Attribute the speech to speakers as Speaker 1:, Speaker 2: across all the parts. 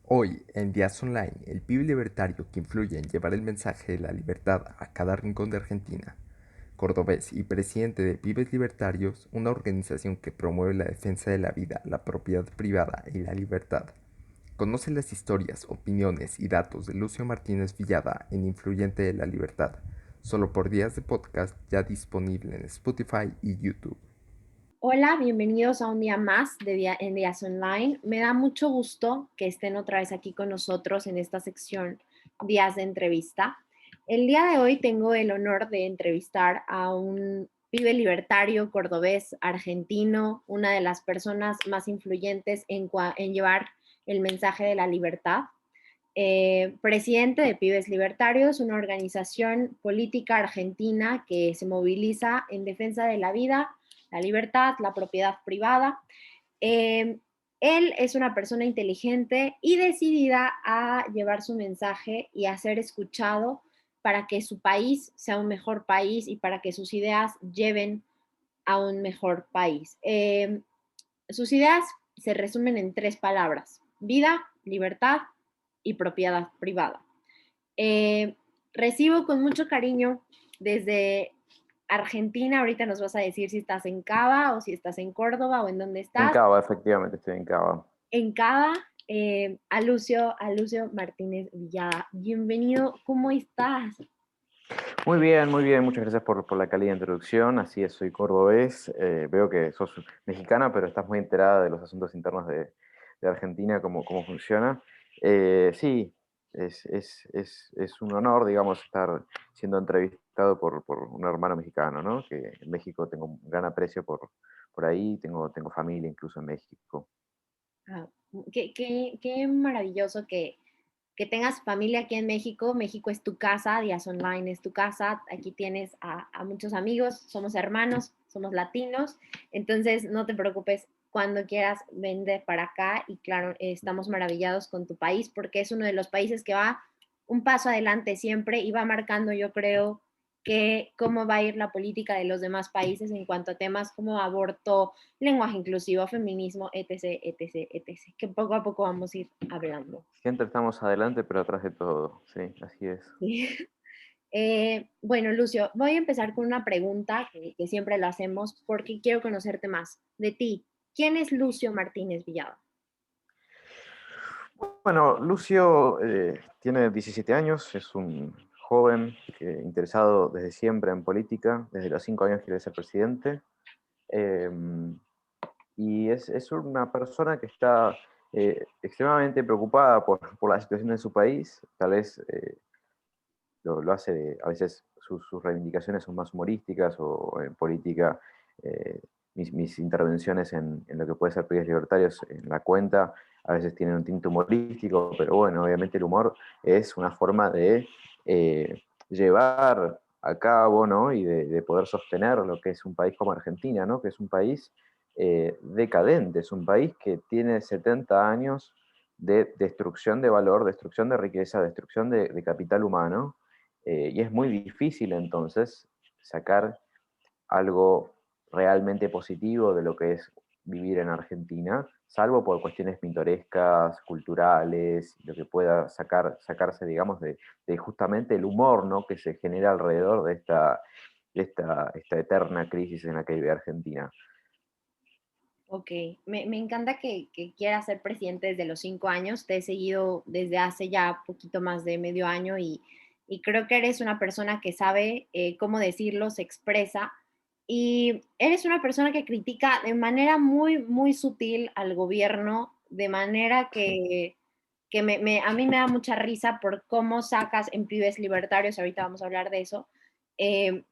Speaker 1: Hoy, en Días Online, el pibe libertario que influye en llevar el mensaje de la libertad a cada rincón de Argentina. Cordobés y presidente de Pibes Libertarios, una organización que promueve la defensa de la vida, la propiedad privada y la libertad. Conoce las historias, opiniones y datos de Lucio Martínez Villada en Influyente de la Libertad, solo por días de podcast ya disponible en Spotify y YouTube.
Speaker 2: Hola, bienvenidos a un día más en Días Online. Me da mucho gusto que estén otra vez aquí con nosotros en esta sección Días de Entrevista. El día de hoy tengo el honor de entrevistar a un pibe libertario cordobés argentino, una de las personas más influyentes en llevar el mensaje de la libertad. Presidente de Pibes Libertarios, una organización política argentina que se moviliza en defensa de la vida, la libertad, la propiedad privada. Eh, Él es una persona inteligente y decidida a llevar su mensaje y a ser escuchado para que su país sea un mejor país y para que sus ideas lleven a un mejor país. Sus ideas se resumen en tres palabras: vida, libertad y propiedad privada. Eh, Recibo con mucho cariño desde Argentina. Ahorita nos vas a decir si estás en Cava o si estás en Córdoba o en dónde
Speaker 3: En
Speaker 2: estás.
Speaker 3: Cava, efectivamente, estoy en Cava.
Speaker 2: En Cava, a Lucio Martínez Villada. Bienvenido, ¿cómo estás?
Speaker 3: Muy bien, muchas gracias por la cálida introducción. Así es, soy cordobés. Veo que sos mexicana, pero estás muy enterada de los asuntos internos de Argentina, cómo funciona. Sí, es un honor, digamos, estar siendo entrevistado por un hermano mexicano, ¿no? Que en México tengo un gran aprecio por ahí, tengo familia incluso en México.
Speaker 2: Ah, qué maravilloso que tengas familia aquí en México. México es tu casa, Días Online es tu casa. Aquí tienes a muchos amigos, somos hermanos, somos latinos. Entonces, no te preocupes, cuando quieras, vende para acá. Y claro, estamos maravillados con tu país porque es uno de los países que va un paso adelante siempre y va marcando, yo creo, que cómo va a ir la política de los demás países en cuanto a temas como aborto, lenguaje inclusivo, feminismo, etc., etc., etc., que poco a poco vamos a ir hablando.
Speaker 3: Siempre estamos adelante, pero atrás de todo. Sí, así es.
Speaker 2: ¿Sí? Bueno, Lucio, voy a empezar con una pregunta que siempre lo hacemos porque quiero conocerte más de ti. ¿Quién es Lucio Martínez Villada?
Speaker 3: Bueno, Lucio tiene 17 años, es un joven interesado desde siempre en política, desde los 5 años quiere ser presidente, eh, y es una persona que está extremadamente preocupada por la situación de su país. Tal vez lo hace, a veces sus reivindicaciones son más humorísticas, o en política eh, mis intervenciones en lo que puede ser Pibes Libertarios en la cuenta a veces tienen un tinte humorístico, pero bueno, obviamente el humor es una forma de llevar a cabo, ¿no? Y de poder sostener lo que es un país como Argentina, ¿no? Que es un país decadente, es un país que tiene 70 años de destrucción de valor, destrucción de riqueza, destrucción de capital humano, y es muy difícil entonces sacar algo realmente positivo de lo que es vivir en Argentina, salvo por cuestiones pintorescas, culturales, lo que pueda sacarse, digamos, de justamente el humor, ¿no? Que se genera alrededor de esta eterna crisis en la que vive Argentina.
Speaker 2: Ok, me encanta que quieras ser presidente desde los 5 años. Te he seguido desde hace ya poquito más de medio año y creo que eres una persona que sabe cómo decirlo, se expresa y eres una persona que critica de manera muy, muy sutil al gobierno, de manera
Speaker 3: Sí.
Speaker 2: que a mí me da mucha risa por cómo sacas en Pibes Libertarios, ahorita vamos a hablar de eso, eh,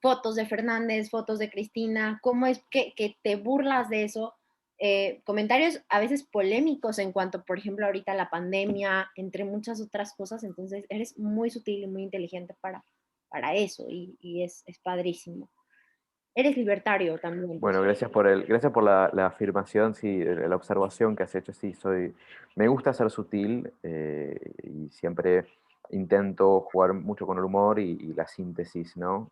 Speaker 2: fotos de Fernández, fotos de Cristina, cómo es que te burlas de eso. Comentarios a veces polémicos en cuanto, por ejemplo, ahorita la pandemia, entre muchas otras cosas, entonces eres muy sutil y muy inteligente para eso y es padrísimo. Eres libertario también, por
Speaker 3: Bueno,
Speaker 2: cierto.
Speaker 3: gracias por la afirmación, sí, la observación que has hecho, sí, me gusta ser sutil, y siempre intento jugar mucho con el humor y la síntesis, ¿no?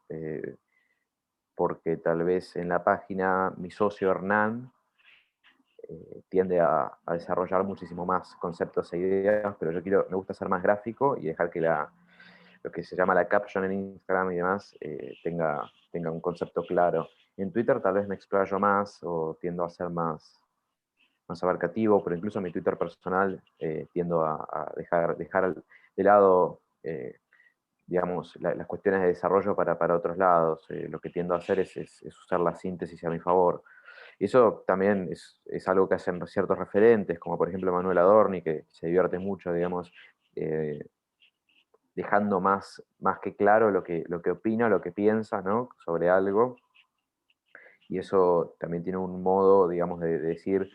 Speaker 3: Porque tal vez en la página mi socio Hernán tiende a desarrollar muchísimo más conceptos e ideas, pero me gusta ser más gráfico y dejar que lo que se llama la caption en Instagram y demás tenga un concepto claro. En Twitter tal vez me explayo más o tiendo a ser más abarcativo, pero incluso en mi Twitter personal tiendo a dejar de lado, digamos, las cuestiones de desarrollo para otros lados. Lo que tiendo a hacer es usar la síntesis a mi favor. Y eso también es algo que hacen ciertos referentes, como por ejemplo Manuel Adorni, que se divierte mucho, digamos, eh, dejando más que claro lo que opina, lo que piensa, ¿no? Sobre algo. Y eso también tiene un modo, digamos, de decir,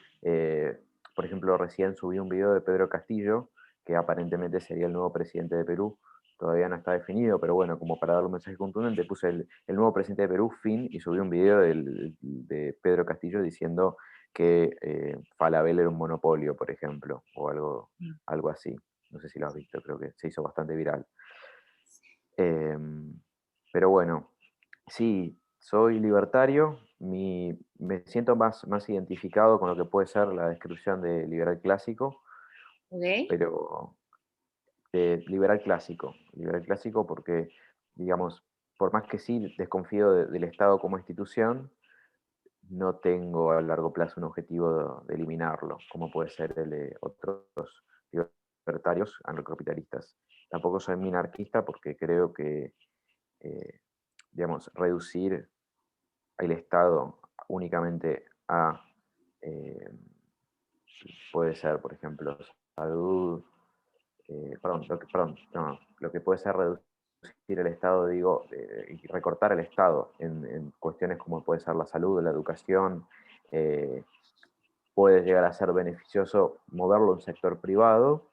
Speaker 3: por ejemplo, recién subí un video de Pedro Castillo, que aparentemente sería el nuevo presidente de Perú. Todavía no está definido, pero bueno, como para dar un mensaje contundente, puse el nuevo presidente de Perú, fin, y subí un video de Pedro Castillo diciendo que Falabella era un monopolio, por ejemplo, o algo así. No sé si lo has visto, creo que se hizo bastante viral. Pero bueno, sí, soy libertario, me siento más identificado con lo que puede ser la descripción de liberal clásico,
Speaker 2: ¿Ok?
Speaker 3: pero liberal clásico porque, digamos, por más que sí desconfío del Estado como institución, no tengo a largo plazo un objetivo de eliminarlo, como puede ser el de otros libertarios anarcocapitalistas. Tampoco soy minarquista porque creo que, eh, digamos, reducir el Estado únicamente a, eh, puede ser, por ejemplo, salud, lo que puede ser reducir el Estado, digo, y recortar el Estado en cuestiones como puede ser la salud, la educación, eh, puede llegar a ser beneficioso moverlo a un sector privado.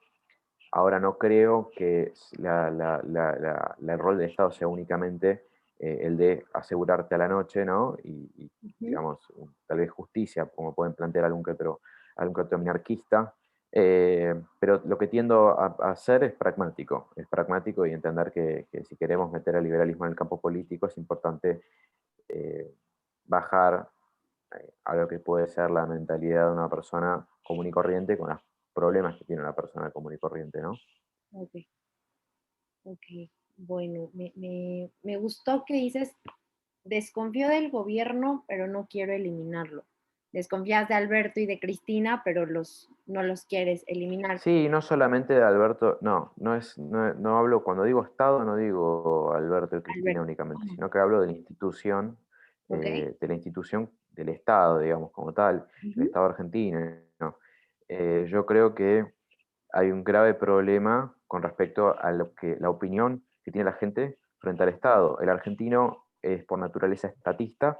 Speaker 3: Ahora no creo que el rol del Estado sea únicamente el de asegurarte a la noche, ¿no?
Speaker 2: Ujú.
Speaker 3: Digamos, tal vez justicia, como pueden plantear algún que otro minarquista. Pero lo que tiendo a hacer es pragmático y entender que si queremos meter el liberalismo en el campo político es importante eh, bajar a lo que puede ser la mentalidad de una persona común y corriente con los problemas que tiene una persona común y corriente, ¿no?
Speaker 2: Ok, ok. Bueno, me gustó que dices, desconfío del gobierno, pero no quiero eliminarlo. Desconfías de Alberto y de Cristina, pero no los quieres eliminar.
Speaker 3: Sí, no solamente de Alberto, no hablo, cuando digo Estado, no digo Alberto y Cristina
Speaker 2: Alberto.
Speaker 3: únicamente,
Speaker 2: Ah,
Speaker 3: sino que hablo
Speaker 2: ok.
Speaker 3: de la institución del Estado, digamos, como tal, el
Speaker 2: Ujú.
Speaker 3: Estado argentino, ¿no? Yo creo que hay un grave problema con respecto a la opinión que tiene la gente frente al Estado. El argentino es por naturaleza estatista,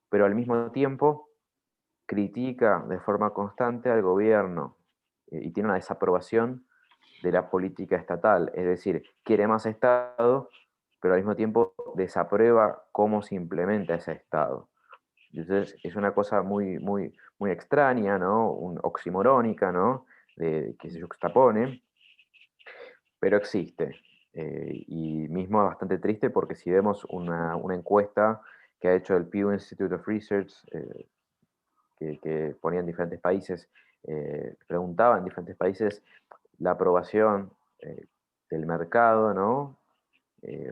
Speaker 3: pero al mismo tiempo critica de forma constante al gobierno y tiene una desaprobación de la política estatal, es decir, quiere más Estado, pero al mismo tiempo desaprueba cómo se implementa ese Estado. Entonces es una cosa muy extraña, ¿no? Oximorónica, ¿no? Que se juxtapone, pero existe. Y mismo es bastante triste porque si vemos una encuesta que ha hecho el Pew Institute of Research, que ponía en diferentes países, preguntaba en diferentes países la aprobación del mercado, ¿no?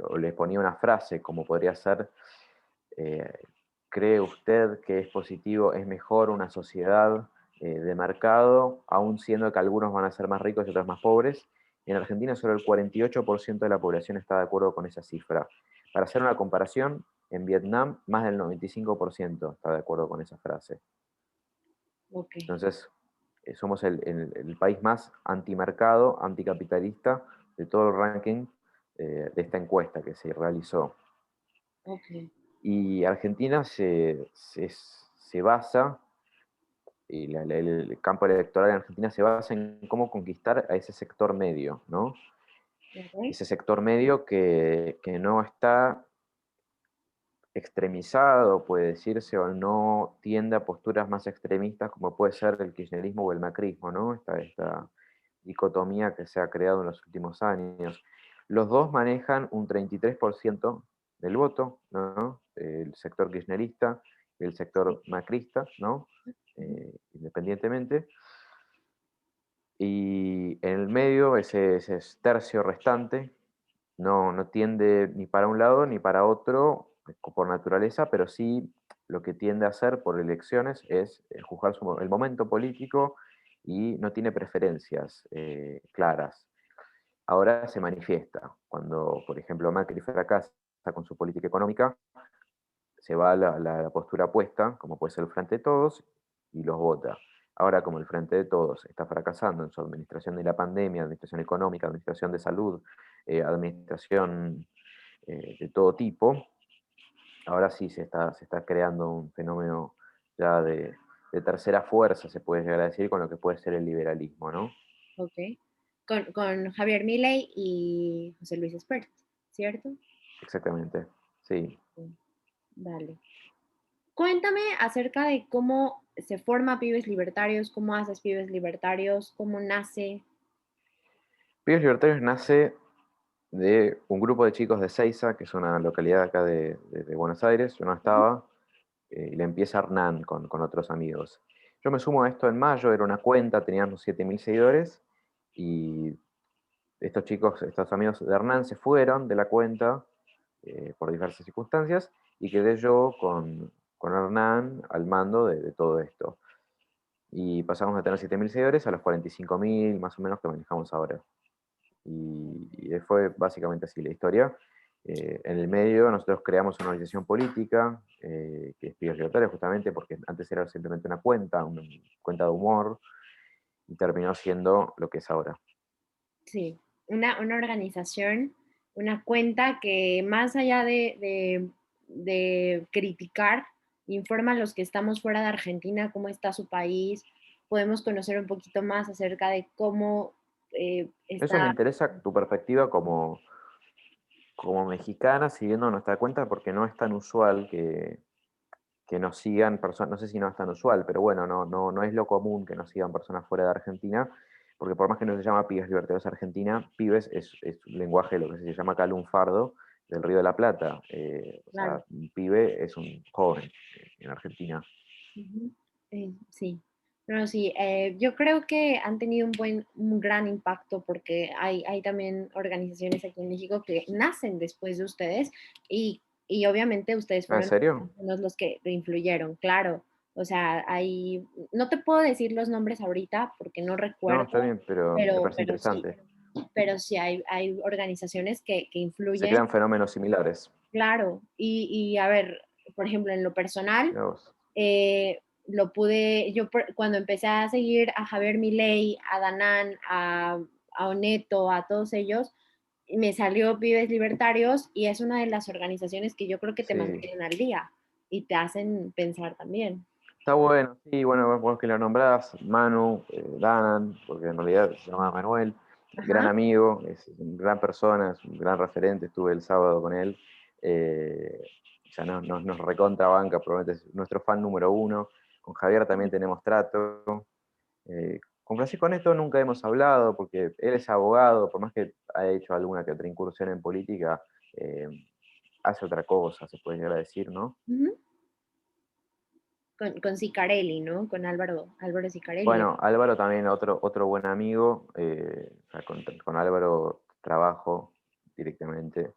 Speaker 3: O les ponía una frase como podría ser, eh, ¿cree usted que es positivo, es mejor una sociedad de mercado, aun siendo que algunos van a ser más ricos y otros más pobres? En Argentina solo el 48% de la población está de acuerdo con esa cifra. Para hacer una comparación, en Vietnam más del 95% está de acuerdo con esa frase.
Speaker 2: Ok.
Speaker 3: Entonces, somos el país más antimercado, anticapitalista de todo el ranking de esta encuesta que se realizó.
Speaker 2: Ok.
Speaker 3: Y Argentina se basa, y el campo electoral en Argentina se basa en cómo conquistar a ese sector medio, ¿no?
Speaker 2: Ok.
Speaker 3: Ese sector medio que no está extremizado, puede decirse, o no tiende a posturas más extremistas como puede ser el kirchnerismo o el macrismo, ¿no? Esta dicotomía que se ha creado en los últimos años. Los dos manejan un 33% del voto, ¿no? El sector kirchnerista el sector macrista, ¿no? Independientemente. Y en el medio, ese tercio restante no tiende ni para un lado ni para otro por naturaleza, pero sí lo que tiende a hacer por elecciones es juzgar el momento político y no tiene preferencias claras. Ahora se manifiesta. Cuando, por ejemplo, Macri fracasa con su política económica, se va a la postura opuesta, como puede ser el Frente de Todos, y los vota. Ahora, como el Frente de Todos está fracasando en su administración de la pandemia, administración económica, administración de salud, administración de todo tipo, ahora sí se está creando un fenómeno ya de tercera fuerza, se puede llegar a decir, con lo que puede ser el liberalismo, ¿no?
Speaker 2: Ok. Con Javier Milei y José Luis Espert, ¿cierto?
Speaker 3: Exactamente, sí.
Speaker 2: Sí. Dale. Cuéntame acerca de cómo se forma Pibes Libertarios, cómo haces Pibes Libertarios, cómo nace.
Speaker 3: Pibes Libertarios nace de un grupo de chicos de Seiza, que es una localidad acá de Buenos Aires. Yo no estaba, y le empieza Hernán con otros amigos. Yo me sumo a esto en mayo, era una cuenta, teníamos 7.000 seguidores, y estos chicos, estos amigos de Hernán se fueron de la cuenta por diversas circunstancias, y quedé yo con Hernán al mando de todo esto. Y pasamos de tener 7.000 seguidores a los 45.000 más o menos que manejamos ahora. Y fue básicamente así la historia. En el medio nosotros creamos una organización política, que es Pibes Libertarios, justamente porque antes era simplemente una cuenta de humor, y terminó siendo lo que es ahora.
Speaker 2: Sí, una organización, una cuenta que más allá de criticar, informa a los que estamos fuera de Argentina cómo está su país, podemos conocer un poquito más acerca de cómo
Speaker 3: Eso me
Speaker 2: está.
Speaker 3: interesa tu perspectiva como mexicana, siguiendo nuestra cuenta, porque no es tan usual que nos sigan personas, no sé si no es tan usual, pero bueno, no es lo común que nos sigan personas fuera de Argentina, porque por más que no se llama Pibes Libertarios Argentina, Pibes es un lenguaje, lo que se llama acá lunfardo, del Río de la Plata. O
Speaker 2: Claro.
Speaker 3: sea, un pibe es un joven en Argentina.
Speaker 2: Ujú. Sí, pero sí, yo creo que han tenido un gran impacto porque hay también organizaciones aquí en México que nacen después de ustedes y obviamente ustedes
Speaker 3: Ah, ¿en
Speaker 2: fueron
Speaker 3: serio?
Speaker 2: los que influyeron, claro. O sea, no te puedo decir los nombres ahorita porque no
Speaker 3: No,
Speaker 2: recuerdo,
Speaker 3: está bien, pero me parece interesante.
Speaker 2: pero sí hay organizaciones que
Speaker 3: Se
Speaker 2: influyen,
Speaker 3: crean fenómenos similares.
Speaker 2: claro. Y a ver, por ejemplo, en lo personal,
Speaker 3: Mirá vos.
Speaker 2: cuando empecé a seguir a Javier Milei, a Danán, a Oneto, a todos ellos, me salió Pibes Libertarios y es una de las organizaciones que yo creo que te
Speaker 3: Sí.
Speaker 2: mantienen al día y te hacen pensar también.
Speaker 3: Está bueno, sí, bueno, vos que lo nombrás, Manu, Danan, porque en realidad se llama Manuel, gran
Speaker 2: Ajá,
Speaker 3: amigo, es una gran persona, es un gran referente, estuve el sábado con él, eh, ya nos recontra banca, probablemente es nuestro fan número uno. Con Javier también tenemos trato. Con Francisco Neto nunca hemos hablado, porque él es abogado, por más que haya hecho alguna que otra incursión en política, eh, hace otra cosa, se puede llegar a decir, ¿no?
Speaker 2: ujú. Con Sicarelli, ¿no? Con Álvaro Sicarelli.
Speaker 3: Bueno, Álvaro también, otro buen amigo. O sea, con Álvaro trabajo directamente.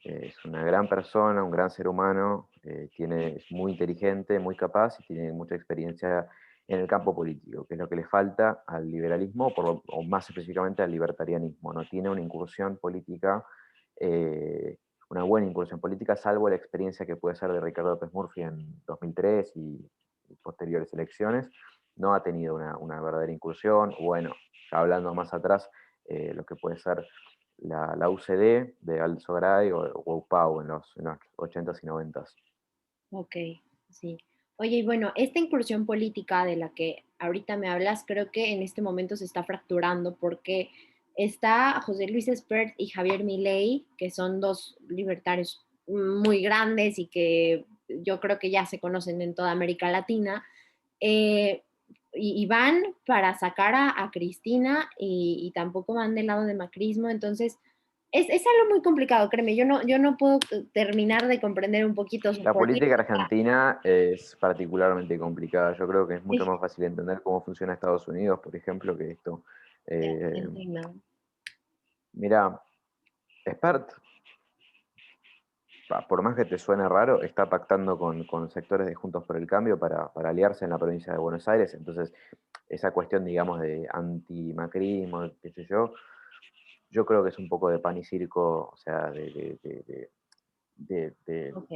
Speaker 3: Es una gran persona, un gran ser humano. Es muy inteligente, muy capaz y tiene mucha experiencia en el campo político, que es lo que le falta al liberalismo, o más específicamente al libertarianismo. No tiene una incursión política, eh, una buena incursión política, salvo la experiencia que puede ser de Ricardo López Murphy en 2003 y posteriores elecciones. No ha tenido una verdadera incursión. Bueno, ya hablando más atrás, lo que puede ser la UCD de Aldo Garay o UPAU en los 80s y 90s.
Speaker 2: Ok, sí. Oye, y bueno, esta incursión política de la que ahorita me hablas, creo que en este momento se está fracturando porque está José Luis Espert y Javier Milei, que son dos libertarios muy grandes y que yo creo que ya se conocen en toda América Latina, eh, y van para sacar a Cristina y tampoco van del lado de macrismo, entonces Es algo muy complicado, créeme. Yo no puedo terminar de comprender un poquito su
Speaker 3: La política
Speaker 2: política.
Speaker 3: argentina es particularmente complicada. Yo creo que es mucho
Speaker 2: Sí,
Speaker 3: más fácil entender cómo funciona Estados Unidos, por ejemplo, que esto.
Speaker 2: de
Speaker 3: Eh,
Speaker 2: Argentina.
Speaker 3: Mira, Spert, por más que te suene raro, está pactando con sectores de Juntos por el Cambio para aliarse en la provincia de Buenos Aires. Entonces, esa cuestión, digamos, de antimacrismo, qué sé yo creo que es un poco de pan y circo, o sea, de- de-
Speaker 2: Ok,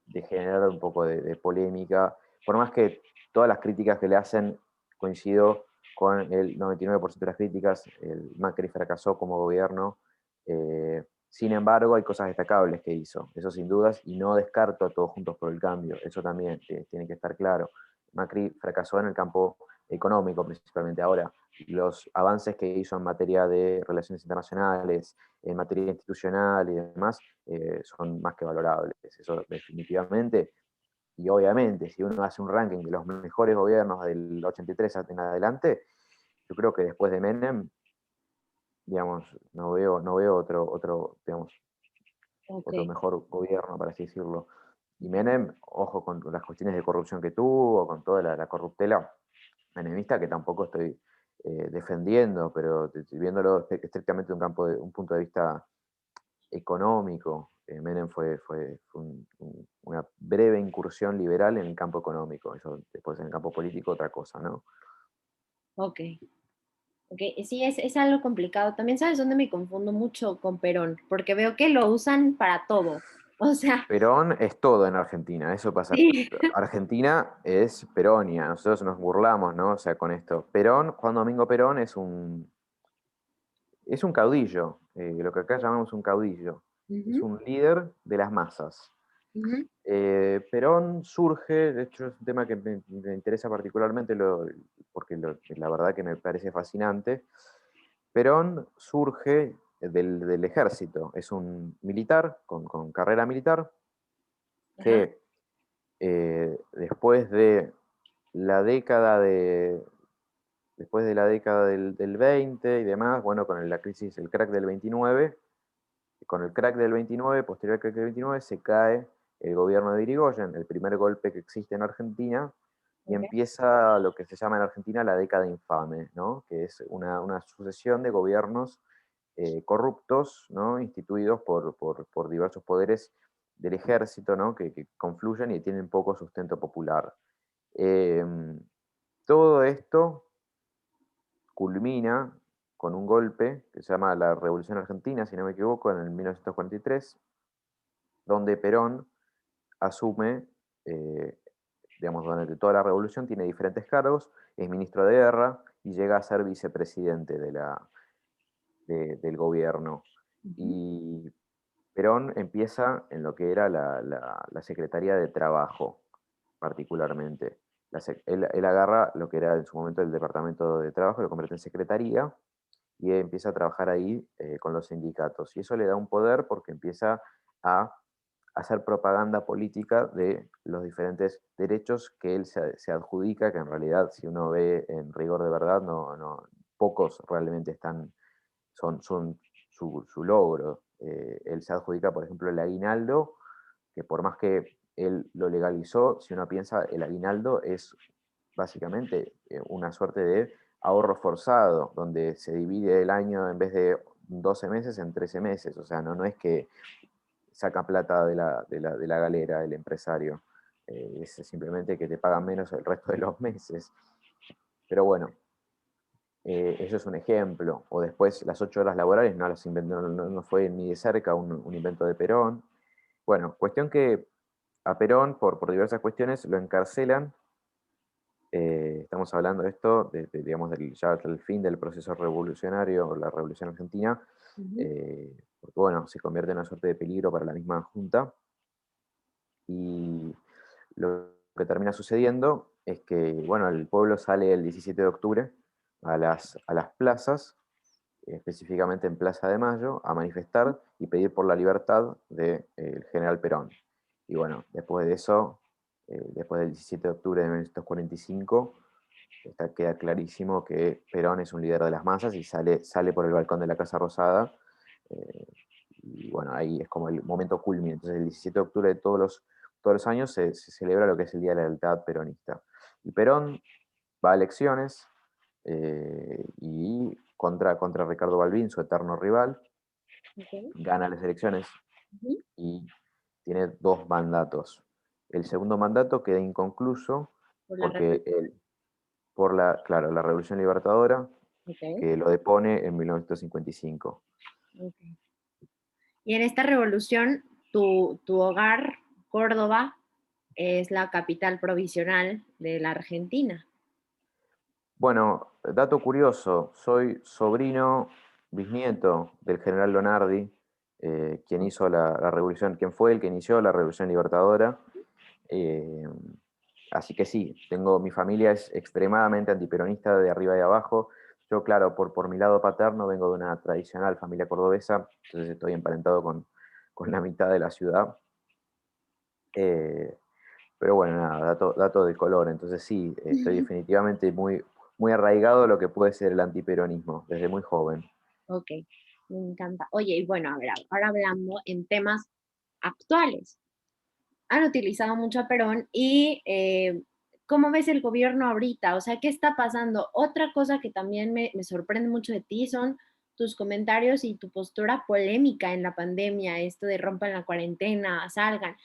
Speaker 3: de generar un poco de polémica. Por más que todas las críticas que le hacen, coincido con el 99% de las críticas, el Macri fracasó como gobierno. Sin embargo, hay cosas destacables que hizo, eso sin dudas, y no descarto a Todos Juntos por el Cambio, eso también tiene que estar claro. Macri fracasó en el campo económico principalmente. Ahora, los avances que hizo en materia de relaciones internacionales, en materia institucional y demás, son más que valorables, eso definitivamente. Y obviamente, si uno hace un ranking de los mejores gobiernos del 83 en adelante, yo creo que después de Menem, digamos, no veo digamos,
Speaker 2: ok,
Speaker 3: otro mejor gobierno, para así decirlo. Y Menem, ojo con las cuestiones de corrupción que tuvo, con toda la corruptela menemista, que tampoco estoy defendiendo, pero viéndolo estrictamente de un punto de vista económico. Menem fue una breve incursión liberal en el campo económico, eso después en el campo político otra cosa, ¿no?
Speaker 2: ok. Ok, sí, es algo complicado. También sabes dónde me confundo mucho con Perón, porque veo que lo usan para todo. O sea,
Speaker 3: Perón es todo en Argentina, eso pasa.
Speaker 2: sí,
Speaker 3: Argentina es Peronia, nosotros nos burlamos, ¿no? O sea, con esto. Perón, Juan Domingo Perón es un caudillo, lo que acá llamamos un caudillo, es
Speaker 2: ujú,
Speaker 3: un líder de las masas.
Speaker 2: ujú,
Speaker 3: Perón surge, de hecho es un tema que me interesa particularmente porque la verdad que me parece fascinante. Perón surge del ejército, es un militar con carrera militar
Speaker 2: ajá,
Speaker 3: que después de la década del 20 y demás, bueno, con la crisis, el crack del 29, con el crack del 29, posterior al crack del 29, se cae el gobierno de Irigoyen, el primer golpe que existe en Argentina, y
Speaker 2: ok,
Speaker 3: empieza lo que se llama en Argentina la década infame, ¿no? Que es una sucesión de gobiernos corruptos, ¿no? Instituidos por diversos poderes del ejército, ¿no? Que confluyen y tienen poco sustento popular. Eh, Todo esto culmina con un golpe que se llama la Revolución Argentina, si no me equivoco, en el 1943, donde Perón asume, eh, digamos, durante toda la revolución, tiene diferentes cargos, es ministro de guerra y llega a ser vicepresidente del gobierno.
Speaker 2: ujú,
Speaker 3: Y Perón empieza en lo que era la Secretaría de Trabajo, particularmente. Él agarra lo que era en su momento el Departamento de Trabajo, lo convierte en Secretaría y empieza a trabajar ahí con los sindicatos. Y eso le da un poder porque empieza a hacer propaganda política de los diferentes derechos que él se adjudica, que en realidad, si uno ve en rigor de verdad, pocos realmente son su logro. Él se adjudica, por ejemplo, el aguinaldo, que por más que él lo legalizó, si uno piensa, el aguinaldo es básicamente una suerte de ahorro forzado, donde se divide el año en vez de 12 meses en 13 meses. O sea, no es que saca plata de la galera el empresario, es simplemente que te pagan menos el resto de los meses. Pero bueno, eso es un ejemplo. O después las 8 horas laborales no las inventó, no fue ni de cerca un invento de Perón. Bueno, cuestión que a Perón, por diversas cuestiones, lo encarcelan. Estamos hablando de esto, digamos, ya el fin del proceso revolucionario, la Revolución Argentina,
Speaker 2: ujú,
Speaker 3: porque bueno, se convierte en una suerte de peligro para la misma Junta. Y lo que termina sucediendo es que, bueno, el pueblo sale el 17 de octubre a las plazas, específicamente en Plaza de Mayo, a manifestar y pedir por la libertad del general Perón. Y bueno, después de eso, después del 17 de octubre de 1945, queda clarísimo que Perón es un líder de las masas y sale por el balcón de la Casa Rosada, y bueno, ahí es como el momento culmine. Entonces el 17 de octubre de todos los años se celebra lo que es el Día de la Lealtad Peronista. Y Perón va a elecciones y contra Ricardo Balbín, su eterno rival,
Speaker 2: Ok.
Speaker 3: gana las elecciones
Speaker 2: Ujú.
Speaker 3: y tiene 2 mandatos. El segundo mandato queda inconcluso
Speaker 2: Por la
Speaker 3: porque por claro, la Revolución Libertadora,
Speaker 2: Ok,
Speaker 3: que lo depone en 1955.
Speaker 2: ok. Y en esta revolución, tu hogar, Córdoba, es la capital provisional de la Argentina.
Speaker 3: Bueno, dato curioso, soy sobrino, bisnieto del general Lonardi, quien hizo la revolución, quien fue el que inició la Revolución Libertadora. Eh, Así que sí, mi familia es extremadamente antiperonista de arriba y abajo. Yo, claro, por mi lado paterno vengo de una tradicional familia cordobesa, entonces estoy emparentado con la mitad de la ciudad. Eh, pero bueno, nada, dato de color. Entonces sí, estoy definitivamente muy arraigado a lo que puede ser el antiperonismo, desde muy joven.
Speaker 2: Ok, me encanta. Oye, y bueno, a ver, ahora hablando en temas actuales. Han utilizado mucho a Perón y ¿cómo ves el gobierno ahorita? O sea, ¿qué está pasando? Otra cosa que también me sorprende mucho de ti son tus comentarios y tu postura polémica en la pandemia, esto de rompan la cuarentena, salgan.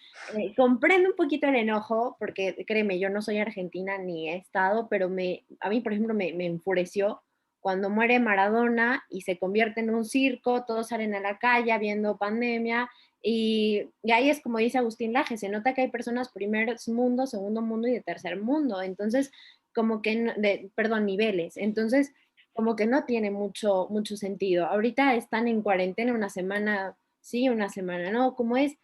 Speaker 2: Comprendo un poquito el enojo, porque créeme, yo no soy argentina ni he estado, pero a mí, por ejemplo, me enfureció cuando muere Maradona y se convierte en un circo, todos salen a la calle viendo pandemia y ahí es como dice Agustín Laje, se nota que hay personas primer mundo, segundo mundo y de tercer mundo. Entonces, como que, perdón, niveles. Entonces, como que no tiene mucho sentido. Ahorita están en cuarentena una semana sí, una semana no. ¿Cómo es?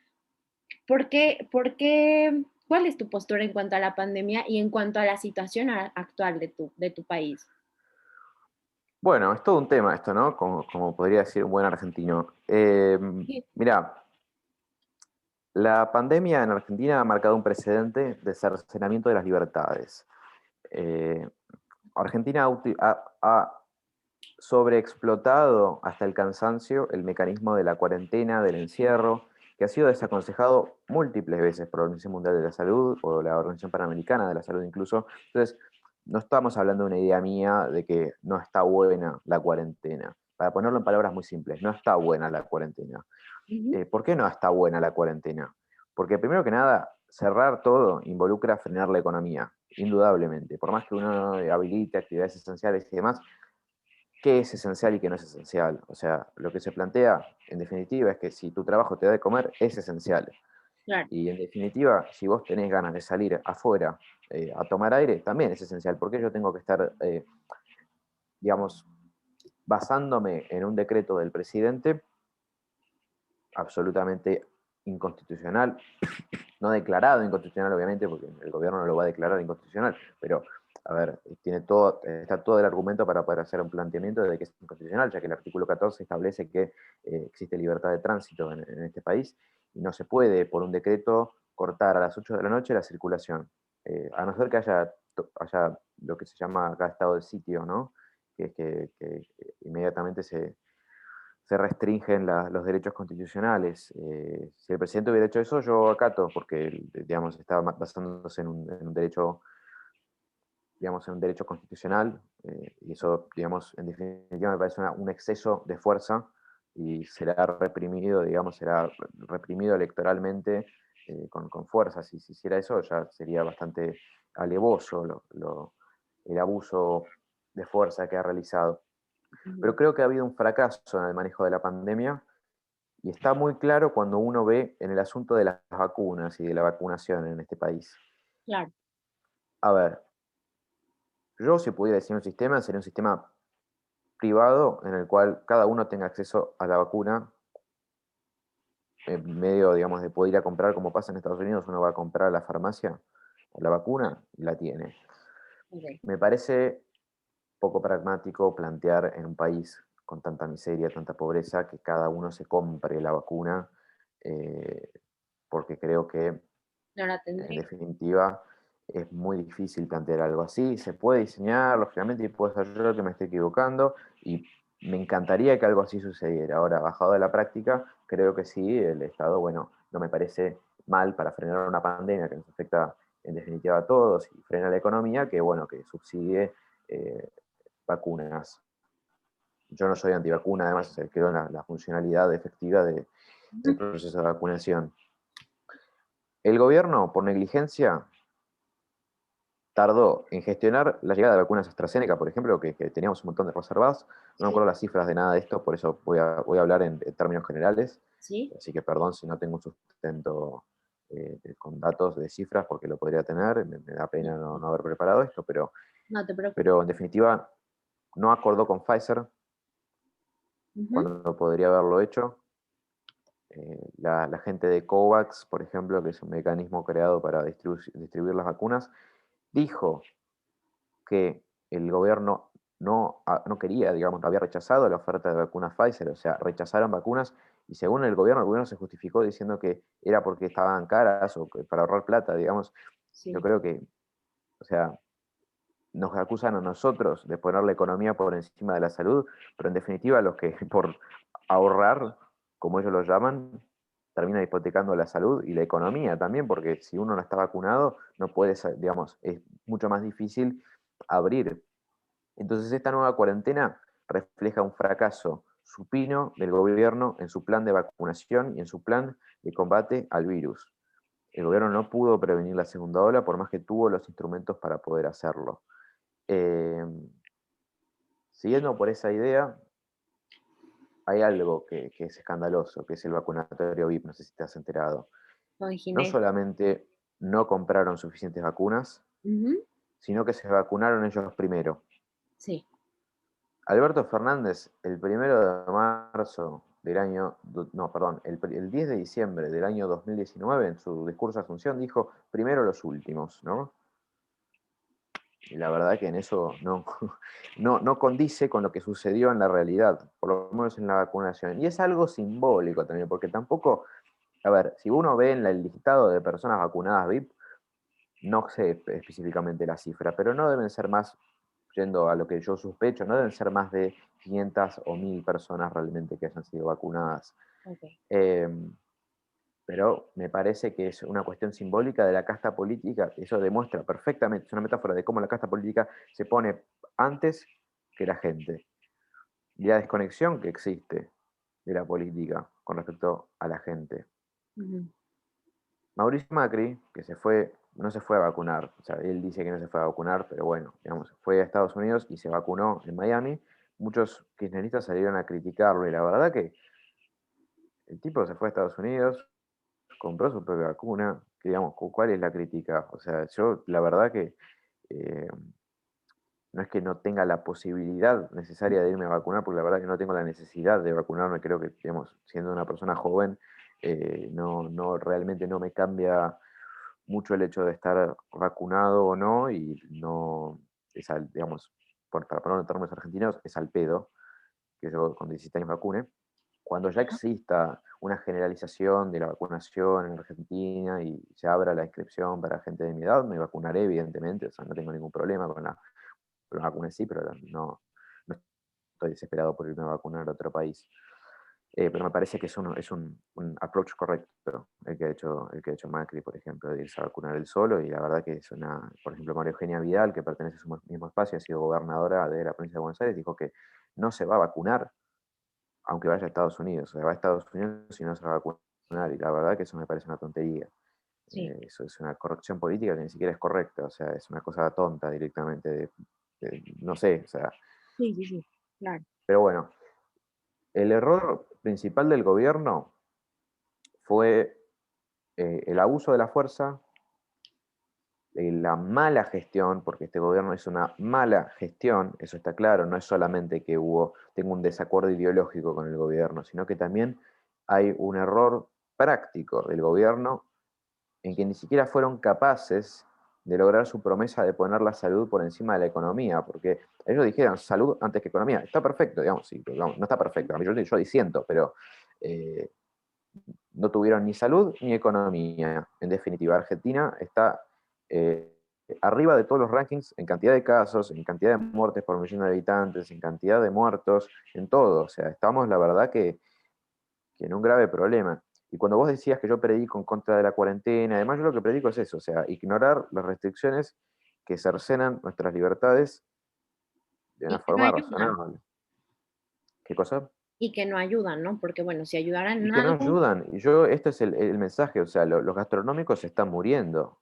Speaker 2: ¿Cuál es tu postura en cuanto a la pandemia y en cuanto a la situación actual de tu país?
Speaker 3: Bueno, es todo un tema esto, ¿no? Como podría decir un buen argentino.
Speaker 2: Sí,
Speaker 3: Mira, la pandemia en Argentina ha marcado un precedente de cercenamiento de las libertades. Eh, Argentina ha sobreexplotado hasta el cansancio el mecanismo de la cuarentena, del encierro, que ha sido desaconsejado múltiples veces por la Organización Mundial de la Salud o la Organización Panamericana de la Salud incluso. Entonces, no estamos hablando de una idea mía de que no está buena la cuarentena. Para ponerlo en palabras muy simples, no está buena la cuarentena.
Speaker 2: ujú,
Speaker 3: ¿Por qué no está buena la cuarentena? Porque primero que nada, cerrar todo involucra frenar la economía, indudablemente. Por más que uno habilite actividades esenciales y demás, ¿qué es esencial y qué no es esencial? O sea, lo que se plantea, en definitiva, es que si tu trabajo te da de comer, es esencial.
Speaker 2: claro,
Speaker 3: Y en definitiva, si vos tenés ganas de salir afuera a tomar aire, también es esencial. Porque yo tengo que estar, digamos, basándome en un decreto del presidente absolutamente inconstitucional, no declarado inconstitucional, obviamente, porque el gobierno no lo va a declarar inconstitucional, pero, a ver, está todo el argumento para poder hacer un planteamiento de que es inconstitucional, ya que el artículo 14 establece que existe libertad de tránsito en este país y no se puede, por un decreto, cortar a las 8 de la noche la circulación, a no ser que haya lo que se llama acá estado de sitio, ¿no? Que es que inmediatamente se restringen los derechos constitucionales. Si el presidente hubiera hecho eso, yo acato, porque digamos, está basándose en un derecho, digamos, en un derecho constitucional, y eso, digamos, en definitiva me parece un exceso de fuerza y será reprimido, digamos, será reprimido electoralmente con fuerza. Si se hiciera eso, ya sería bastante alevoso el abuso de fuerza que ha realizado. Pero
Speaker 2: ujú,
Speaker 3: creo que ha habido un fracaso en el manejo de la pandemia y está muy claro cuando uno ve en el asunto de las vacunas y de la vacunación en este país.
Speaker 2: claro.
Speaker 3: A ver, yo si pudiera decir un sistema, sería un sistema privado en el cual cada uno tenga acceso a la vacuna en medio, digamos, de poder ir a comprar, como pasa en Estados Unidos, uno va a comprar a la farmacia la vacuna y la tiene.
Speaker 2: Ok.
Speaker 3: Me parece poco pragmático plantear en un país con tanta miseria, tanta pobreza, que cada uno se compre la vacuna, eh, porque creo que
Speaker 2: No la
Speaker 3: en
Speaker 2: tendré.
Speaker 3: definitiva es muy difícil plantear algo así. Se puede diseñar, lógicamente, y puede ser yo que me esté equivocando, y Me encantaría que algo así sucediera. Ahora, bajado de la práctica, creo que sí, el Estado, bueno, no me parece mal para frenar una pandemia que nos afecta en definitiva a todos y frena la economía, que bueno, que subsidie eh, vacunas. Yo no soy antivacuna, además creo en la funcionalidad efectiva del proceso de vacunación. El gobierno, por negligencia, tardó en gestionar la llegada de vacunas AstraZeneca, por ejemplo, que teníamos un montón de reservadas. No me
Speaker 2: Sí,
Speaker 3: acuerdo las cifras de nada de esto, por eso voy a hablar en términos generales.
Speaker 2: sí,
Speaker 3: Así que perdón si no tengo un sustento con datos de cifras, porque lo podría tener. Me da
Speaker 2: sí,
Speaker 3: pena no,
Speaker 2: sí.
Speaker 3: no haber preparado esto,
Speaker 2: No te preocupes.
Speaker 3: pero en definitiva no acordó con Pfizer
Speaker 2: Ujú.
Speaker 3: cuando podría haberlo hecho. La gente de COVAX, por ejemplo, que es un mecanismo creado para distribuir las vacunas, dijo que el gobierno no quería, digamos, había rechazado la oferta de vacunas Pfizer, o sea, rechazaron vacunas y según el gobierno se justificó diciendo que era porque estaban caras o para ahorrar plata, digamos. Yo
Speaker 2: Sí,
Speaker 3: creo que, o sea, nos acusan a nosotros de poner la economía por encima de la salud, pero en definitiva los que por ahorrar, como ellos lo llaman, terminan hipotecando la salud y la economía también, porque si uno no está vacunado, no puede, digamos, es mucho más difícil abrir. Entonces esta nueva cuarentena refleja un fracaso supino del gobierno en su plan de vacunación y en su plan de combate al virus. El gobierno no pudo prevenir la segunda ola por más que tuvo los instrumentos para poder hacerlo. Eh, Siguiendo por esa idea, hay algo que es escandaloso, que es el vacunatorio VIP, no sé si te has enterado.
Speaker 2: con
Speaker 3: No
Speaker 2: Ginés.
Speaker 3: solamente no compraron suficientes vacunas,
Speaker 2: Ujú.
Speaker 3: sino que se vacunaron ellos primero.
Speaker 2: Sí.
Speaker 3: Alberto Fernández, el 1 de marzo del año, no, perdón, el 10 de diciembre del año 2019, en su discurso de Asunción, dijo, primero los últimos, ¿no? Y la verdad que en eso no condice con lo que sucedió en la realidad, por lo menos en la vacunación. Y es algo simbólico también, porque tampoco, a ver, si uno ve en el listado de personas vacunadas VIP, no sé específicamente la cifra, pero no deben ser más, yendo a lo que yo sospecho, no deben ser más de 500 o 1000 personas realmente que hayan sido vacunadas.
Speaker 2: Ok.
Speaker 3: Eh, pero me parece que es una cuestión simbólica de la casta política. Eso demuestra perfectamente, es una metáfora de cómo la casta política se pone antes que la gente. Y la desconexión que existe de la política con respecto a la gente.
Speaker 2: Ujú.
Speaker 3: Mauricio Macri, que se fue, no se fue a vacunar, o sea, él dice que no se fue a vacunar, pero bueno, digamos, fue a Estados Unidos y se vacunó en Miami. Muchos kirchneristas salieron a criticarlo y la verdad que el tipo se fue a Estados Unidos, compró su propia vacuna, que digamos, ¿cuál es la crítica? O sea, yo la verdad que eh, no es que no tenga la posibilidad necesaria de irme a vacunar, porque la verdad que no tengo la necesidad de vacunarme, creo que, digamos, siendo una persona joven, realmente no me cambia mucho el hecho de estar vacunado o no, y no, digamos, para ponerlo en términos argentinos, es al pedo que yo con 17 años vacune. Cuando ya
Speaker 2: Ajá.
Speaker 3: exista una generalización de la vacunación en Argentina y se abra la inscripción para gente de mi edad, me vacunaré, evidentemente, o sea, no tengo ningún problema con la vacuna en sí, pero no estoy desesperado por irme a vacunar a otro país. Pero me parece que es un approach correcto el que ha hecho Macri, por ejemplo, de irse a vacunar él solo, y la verdad que por ejemplo, María Eugenia Vidal, que pertenece a su mismo espacio, ha sido gobernadora de la provincia de Buenos Aires, dijo que no se va a vacunar aunque vaya a Estados Unidos, o sea, va a Estados Unidos y no se va a vacunar, y la verdad que eso me parece una tontería.
Speaker 2: Sí,
Speaker 3: Eso es una corrección política que ni siquiera es correcta, o sea, es una cosa tonta directamente, no sé, o sea,
Speaker 2: sí, sí, sí, claro.
Speaker 3: pero bueno, el error principal del gobierno fue el abuso de la fuerza, la mala gestión, porque este gobierno es una mala gestión, eso está claro, no es solamente que tengo un desacuerdo ideológico con el gobierno, sino que también hay un error práctico del gobierno en que ni siquiera fueron capaces de lograr su promesa de poner la salud por encima de la economía, porque ellos dijeron salud antes que economía. Está perfecto, digamos, sí, digamos, no está perfecto, yo disiento, pero eh, no tuvieron ni salud ni economía. En definitiva, Argentina está arriba de todos los rankings en cantidad de casos, en cantidad de muertes por millón de habitantes, en cantidad de muertos, en todo. O sea, estamos, la verdad, que en un grave problema. Y cuando vos decías que yo predico en contra de la cuarentena, además yo lo que predico es eso, o sea, ignorar las restricciones que cercenan nuestras libertades de
Speaker 2: Y
Speaker 3: una
Speaker 2: que no
Speaker 3: forma
Speaker 2: ayudan,
Speaker 3: razonable. ¿Qué cosa?
Speaker 2: y que no ayudan, ¿no? Porque bueno, si ayudaran
Speaker 3: Y
Speaker 2: en
Speaker 3: que no
Speaker 2: algo,
Speaker 3: ayudan. Y yo, este es el mensaje, o sea, los gastronómicos se están muriendo,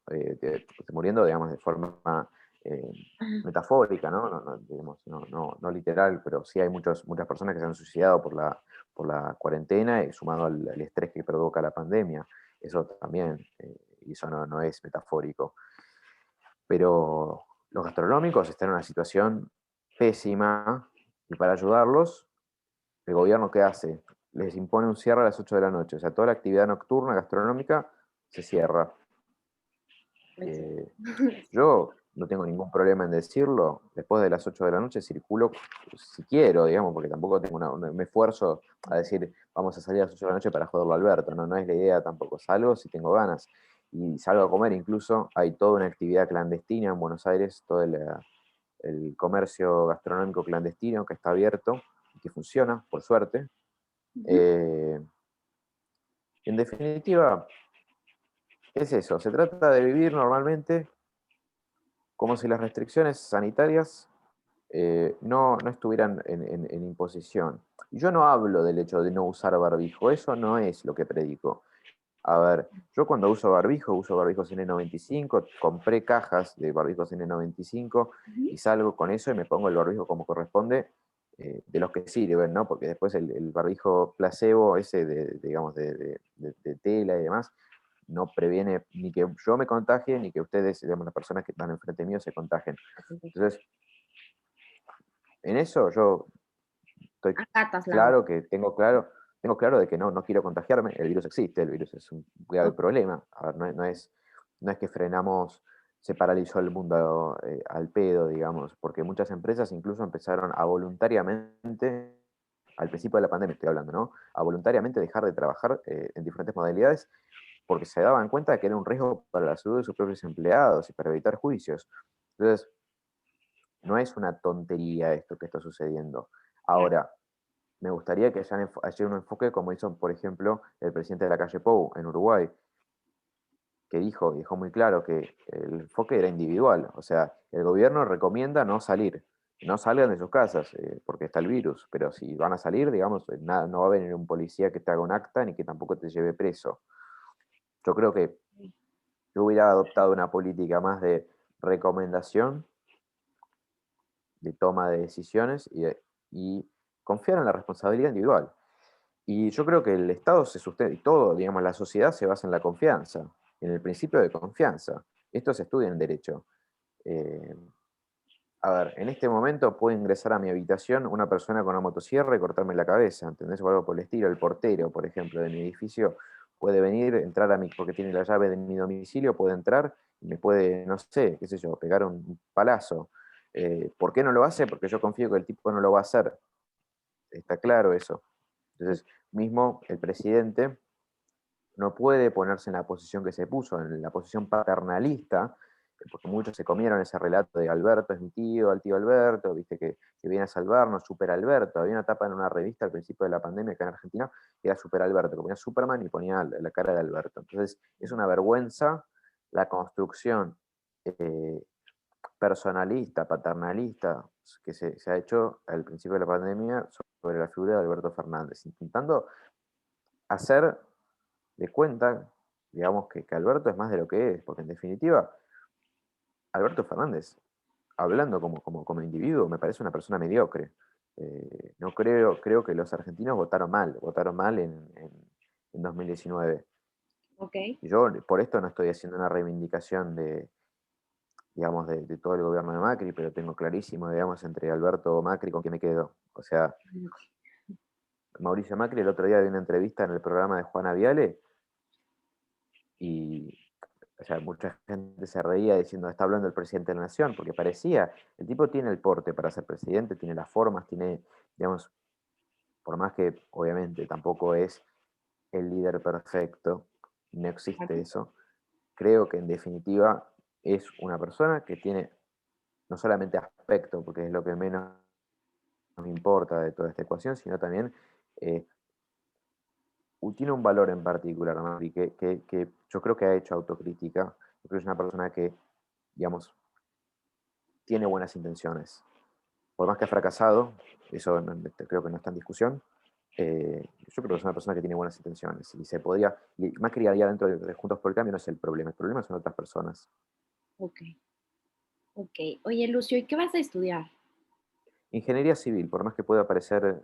Speaker 3: muriendo, digamos, de forma eh,
Speaker 2: ajá,
Speaker 3: metafórica, ¿no? Digamos, no literal, pero sí hay muchas personas que se han suicidado por la cuarentena, sumado al estrés que provoca la pandemia. Eso también, y eso no es metafórico. Pero los gastronómicos están en una situación pésima, y para ayudarlos, el gobierno, ¿qué hace? Les impone un cierre a las 8 de la noche. O sea, toda la actividad nocturna gastronómica se cierra.
Speaker 2: pues sí.
Speaker 3: Eh, yo no tengo ningún problema en decirlo. Después de las 8 de la noche circulo si quiero, digamos, porque tampoco tengo me esfuerzo a decir, vamos a salir a las 8 de la noche para joderlo a Alberto. No es la idea tampoco. Salgo si tengo ganas. Y salgo a comer. Incluso hay toda una actividad clandestina en Buenos Aires, todo el comercio gastronómico clandestino que está abierto y que funciona, por suerte.
Speaker 2: Ujú.
Speaker 3: Eh, en definitiva, es eso, se trata de vivir normalmente como si las restricciones sanitarias no estuvieran en imposición. Y yo no hablo del hecho de no usar barbijo, eso no es lo que predico. A ver, yo cuando uso barbijos N95, compré cajas de barbijos N95
Speaker 2: Ujú.
Speaker 3: y salgo con eso y me pongo el barbijo como corresponde, de los que sirven, ¿no? Porque después el barbijo placebo, ese digamos, de tela y demás, no previene ni que yo me contagie, ni que ustedes, digamos, las personas que están enfrente mío se contagien. Entonces, en eso yo estoy
Speaker 2: Acatas la orden.
Speaker 3: claro tengo claro de que no quiero contagiarme, el virus existe, el virus es un grave
Speaker 2: Ok.
Speaker 3: problema. A ver, no es que frenamos, se paralizó el mundo al pedo, digamos, porque muchas empresas incluso empezaron a voluntariamente, al principio de la pandemia estoy hablando, ¿no? A voluntariamente dejar de trabajar en diferentes modalidades porque se daban cuenta de que era un riesgo para la salud de sus propios empleados y para evitar juicios. Entonces, no es una tontería esto que está sucediendo.
Speaker 2: Claro.
Speaker 3: Ahora, me gustaría que haya un enfoque como hizo, por ejemplo, el presidente de la calle Pou en Uruguay, que dijo muy claro que el enfoque era individual. O sea, el gobierno recomienda no salir, no salgan de sus casas, porque está el virus, pero si van a salir, digamos, no va a venir un policía que te haga un acta ni que tampoco te lleve preso. Yo creo que yo hubiera adoptado una política más de recomendación, de toma de decisiones y confiar en la responsabilidad individual. Y yo creo que el Estado se sustenta, y todo, digamos, la sociedad se basa en la confianza, en el principio de confianza. Esto se estudia en derecho. Eh, a ver, en este momento puede ingresar a mi habitación una persona con una motosierra y cortarme la cabeza, ¿entendés? O algo por el estilo. El portero, por ejemplo, de mi edificio puede venir, entrar a mi, porque tiene la llave de mi domicilio, puede entrar y me puede, no sé, qué sé yo, pegar un palazo. ¿Por qué no lo hace? Porque yo confío que el tipo no lo va a hacer. Está claro eso. Entonces, mismo el presidente no puede ponerse en la posición que se puso, en la posición paternalista, porque muchos se comieron ese relato de Alberto es mi tío, al tío Alberto, viste que viene a salvarnos, Super Alberto. Había una etapa en una revista al principio de la pandemia acá en Argentina que era Super Alberto, que ponía Superman y ponía la cara de Alberto. Entonces, es una vergüenza la construcción eh, personalista, paternalista, que se ha hecho al principio de la pandemia sobre la figura de Alberto Fernández, intentando hacer de cuenta, digamos, que Alberto es más de lo que es, porque en definitiva, Alberto Fernández, hablando como individuo, me parece una persona mediocre. No creo que los argentinos votaron mal en 2019.
Speaker 2: Ok.
Speaker 3: Y yo por esto no estoy haciendo una reivindicación digamos, de todo el gobierno de Macri, pero tengo clarísimo, digamos, entre Alberto o Macri con qué me quedo. O sea, Mauricio Macri el otro día dio una entrevista en el programa de Juana Viale y, o sea, mucha gente se reía diciendo, está hablando el presidente de la nación, porque parecía, el tipo tiene el porte para ser presidente, tiene las formas, tiene, digamos, por más que obviamente tampoco es el líder perfecto, no existe eso, creo que en definitiva es una persona que tiene no solamente aspecto, porque es lo que menos me importa de toda esta ecuación, sino también eh, tiene un valor en particular, ¿no? Y que yo creo que ha hecho autocrítica. Yo creo que es una persona que, digamos, tiene buenas intenciones. Por más que ha fracasado, eso creo que no está en discusión, yo creo que es una persona que tiene buenas intenciones y se podría, y Macri allá dentro de Juntos por el Cambio no es el problema son otras personas.
Speaker 2: Ok, ok. Oye, Lucio, ¿y qué vas a estudiar?
Speaker 3: Ingeniería civil, por más que pueda parecer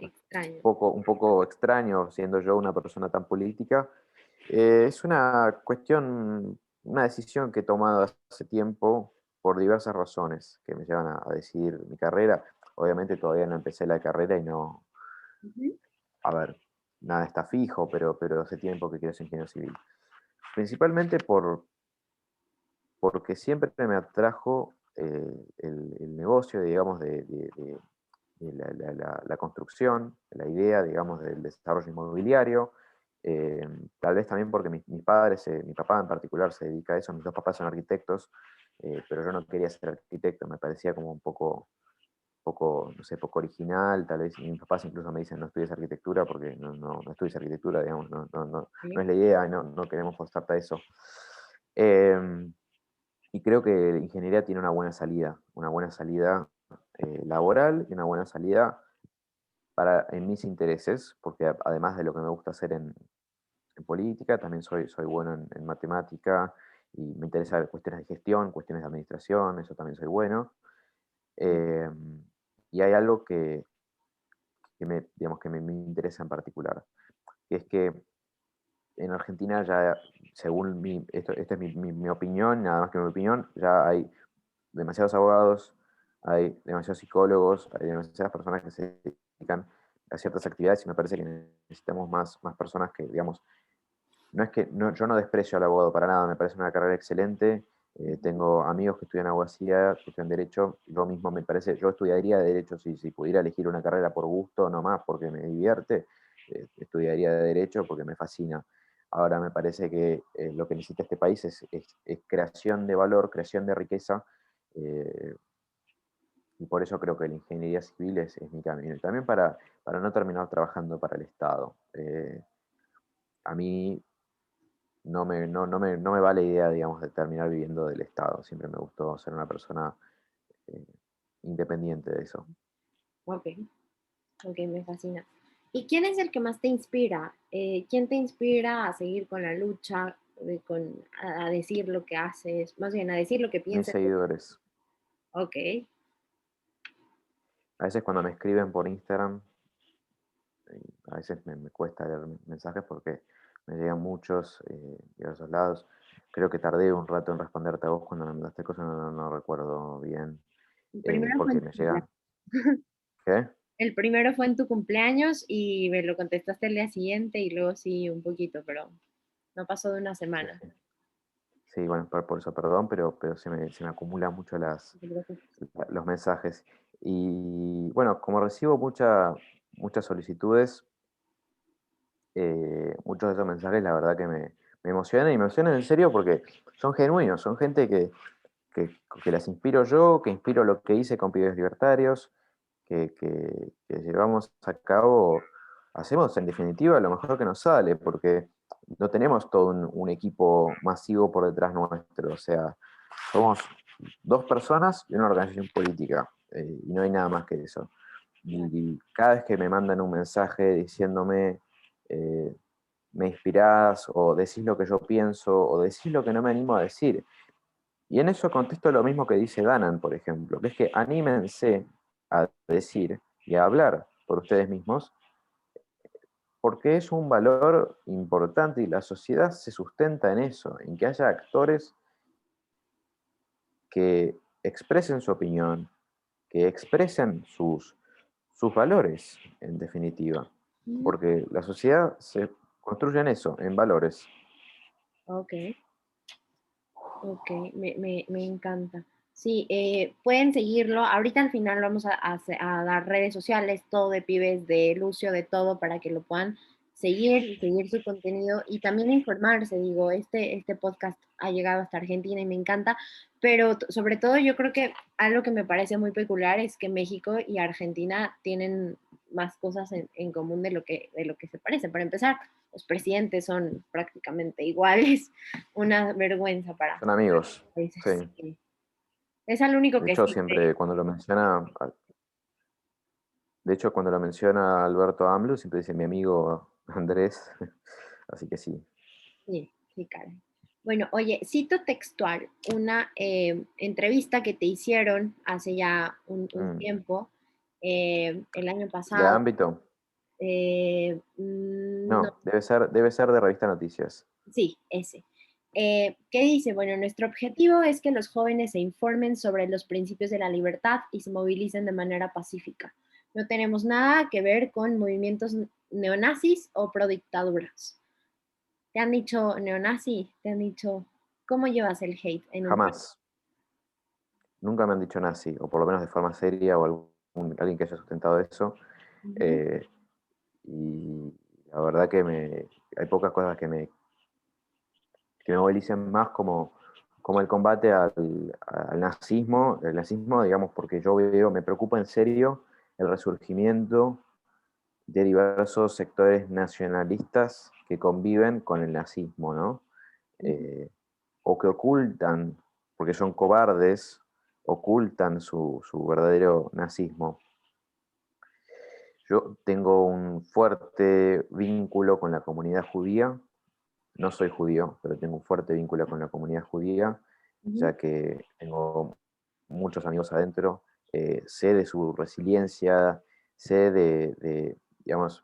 Speaker 2: Extraño.
Speaker 3: un poco extraño siendo yo una persona tan política, es una cuestión, una decisión que he tomado hace tiempo por diversas razones que me llevan a decidir mi carrera. Obviamente todavía no empecé la carrera y no,
Speaker 2: Ujú.
Speaker 3: a ver, nada está fijo, pero hace tiempo que quiero ser ingeniero civil. Principalmente porque siempre me atrajo el negocio, digamos, de la construcción, la idea, digamos, del desarrollo inmobiliario. Tal vez también porque mis padres, mi papá en particular se dedica a eso, mis dos papás son arquitectos, pero yo no quería ser arquitecto, me parecía como un poco, no sé, poco original, tal vez, y mis papás incluso me dicen no estudies arquitectura porque no estudies arquitectura, digamos, no
Speaker 2: Sí.
Speaker 3: es la idea y no queremos forzarte a eso. Em, y creo que la ingeniería tiene una buena salida laboral y una buena salida en mis intereses, porque además de lo que me gusta hacer en política, también soy bueno en matemática y me interesa cuestiones de gestión, cuestiones de administración, eso también soy bueno. Em, y hay algo digamos, me interesa en particular, que es que en Argentina ya, según esta es mi opinión, nada más que mi opinión, ya hay demasiados abogados, hay demasiados psicólogos, hay demasiadas personas que se dedican a ciertas actividades y me parece que necesitamos más personas que, digamos, no es que yo no desprecio al abogado para nada, me parece una carrera excelente. Tengo amigos que estudian abogacía, que estudian Derecho. Yo mismo me parece, yo estudiaría Derecho si pudiera elegir una carrera por gusto, no más porque me divierte. Estudiaría Derecho porque me fascina. Ahora me parece que lo que necesita este país es creación de valor, creación de riqueza. eh, y por eso creo que la ingeniería civil es mi camino. Y también para no terminar trabajando para el Estado. A mí no me va la idea, digamos, de terminar viviendo del Estado. Siempre me gustó ser una persona eh, independiente de eso.
Speaker 2: Ok, ok, me fascina. ¿Y quién es el que más te inspira? ¿Quién te inspira a seguir con la lucha, a decir lo que haces, más bien a decir lo que
Speaker 3: Mis
Speaker 2: piensas?
Speaker 3: seguidores,
Speaker 2: Ok,
Speaker 3: a veces cuando me escriben por Instagram, a veces me cuesta leer mensajes porque me llegan muchos de diversos lados. Creo que tardé un rato en responderte a vos cuando me mandaste cosas, no recuerdo bien,
Speaker 2: el primero fue
Speaker 3: porque
Speaker 2: en tu
Speaker 3: me
Speaker 2: cumpleaños.
Speaker 3: llegan. ¿Qué?
Speaker 2: El primero fue en tu cumpleaños y me lo contestaste el día siguiente y luego sí un poquito, pero no pasó de una
Speaker 3: Sí,
Speaker 2: semana.
Speaker 3: sí. Sí, bueno, por eso perdón, pero se me acumulan mucho
Speaker 2: No te preocupes.
Speaker 3: los mensajes. Y bueno, como recibo muchas solicitudes, muchos de esos mensajes la verdad que me emocionan y me emocionan en serio porque son genuinos, son gente que las inspiro yo, que inspiro lo que hice con Pibes Libertarios, que llevamos a cabo, hacemos en definitiva lo mejor que nos sale, porque no tenemos todo un equipo masivo por detrás nuestro, o sea, somos dos personas y una organización política, y no hay nada más que eso. Y cada vez que me mandan un mensaje diciéndome, eh, me inspirás, o decís lo que yo pienso, o decís lo que no me animo a decir. Y en eso contesto lo mismo que dice Danan, por ejemplo, que es que anímense a decir y a hablar por ustedes mismos, porque es un valor importante y la sociedad se sustenta en eso, en que haya actores que expresen su opinión, que expresen sus valores, en definitiva.
Speaker 2: Mm,
Speaker 3: Porque la sociedad se construye en eso, en valores.
Speaker 2: ok, ok, me encanta. Sí, pueden seguirlo. Ahorita al final vamos a dar redes sociales, todo de Pibes, de Lucio, de todo, para que lo puedan seguir su contenido y también informarse. Digo, este podcast ha llegado hasta Argentina y me encanta, pero sobre todo yo creo que algo que me parece muy peculiar es que México y Argentina tienen más cosas en común de lo que se parece. Para empezar, los presidentes son prácticamente iguales, una vergüenza para
Speaker 3: Son amigos,
Speaker 2: países.
Speaker 3: sí.
Speaker 2: Sí. Es al único
Speaker 3: De
Speaker 2: que
Speaker 3: hecho,
Speaker 2: siempre,
Speaker 3: siempre cuando lo menciona, de hecho, cuando lo menciona Alberto AMLO, siempre dice mi amigo Andrés, así que sí.
Speaker 2: sí, sí, Karen. Bueno, oye, cito textual una entrevista que te hicieron hace ya un
Speaker 3: Mm.
Speaker 2: tiempo, el año
Speaker 3: ¿De
Speaker 2: pasado.
Speaker 3: ámbito?
Speaker 2: No,
Speaker 3: No, debe ser de Revista Noticias.
Speaker 2: sí, ese. ¿Qué dice? Bueno, nuestro objetivo es que los jóvenes se informen sobre los principios de la libertad y se movilicen de manera pacífica. No tenemos nada que ver con movimientos neonazis o prodictaduras. ¿Te han dicho neonazi? ¿Te han dicho cómo llevas el hate en un país?
Speaker 3: Jamás. Nunca me han dicho nazi, o por lo menos de forma seria, o alguien que haya sustentado eso.
Speaker 2: Ujú,
Speaker 3: Eh, y la verdad que hay pocas cosas que me movilicen más como el combate al nazismo, el nazismo, digamos, porque yo veo, me preocupa en serio el resurgimiento de diversos sectores nacionalistas que conviven con el nazismo, ¿no?
Speaker 2: ujú,
Speaker 3: O que ocultan, porque son cobardes, ocultan su verdadero nazismo. Yo tengo un fuerte vínculo con la comunidad judía. No soy judío, pero tengo un fuerte vínculo con la comunidad judía,
Speaker 2: ujú,
Speaker 3: ya que tengo muchos amigos adentro. Sé de su resiliencia, sé digamos,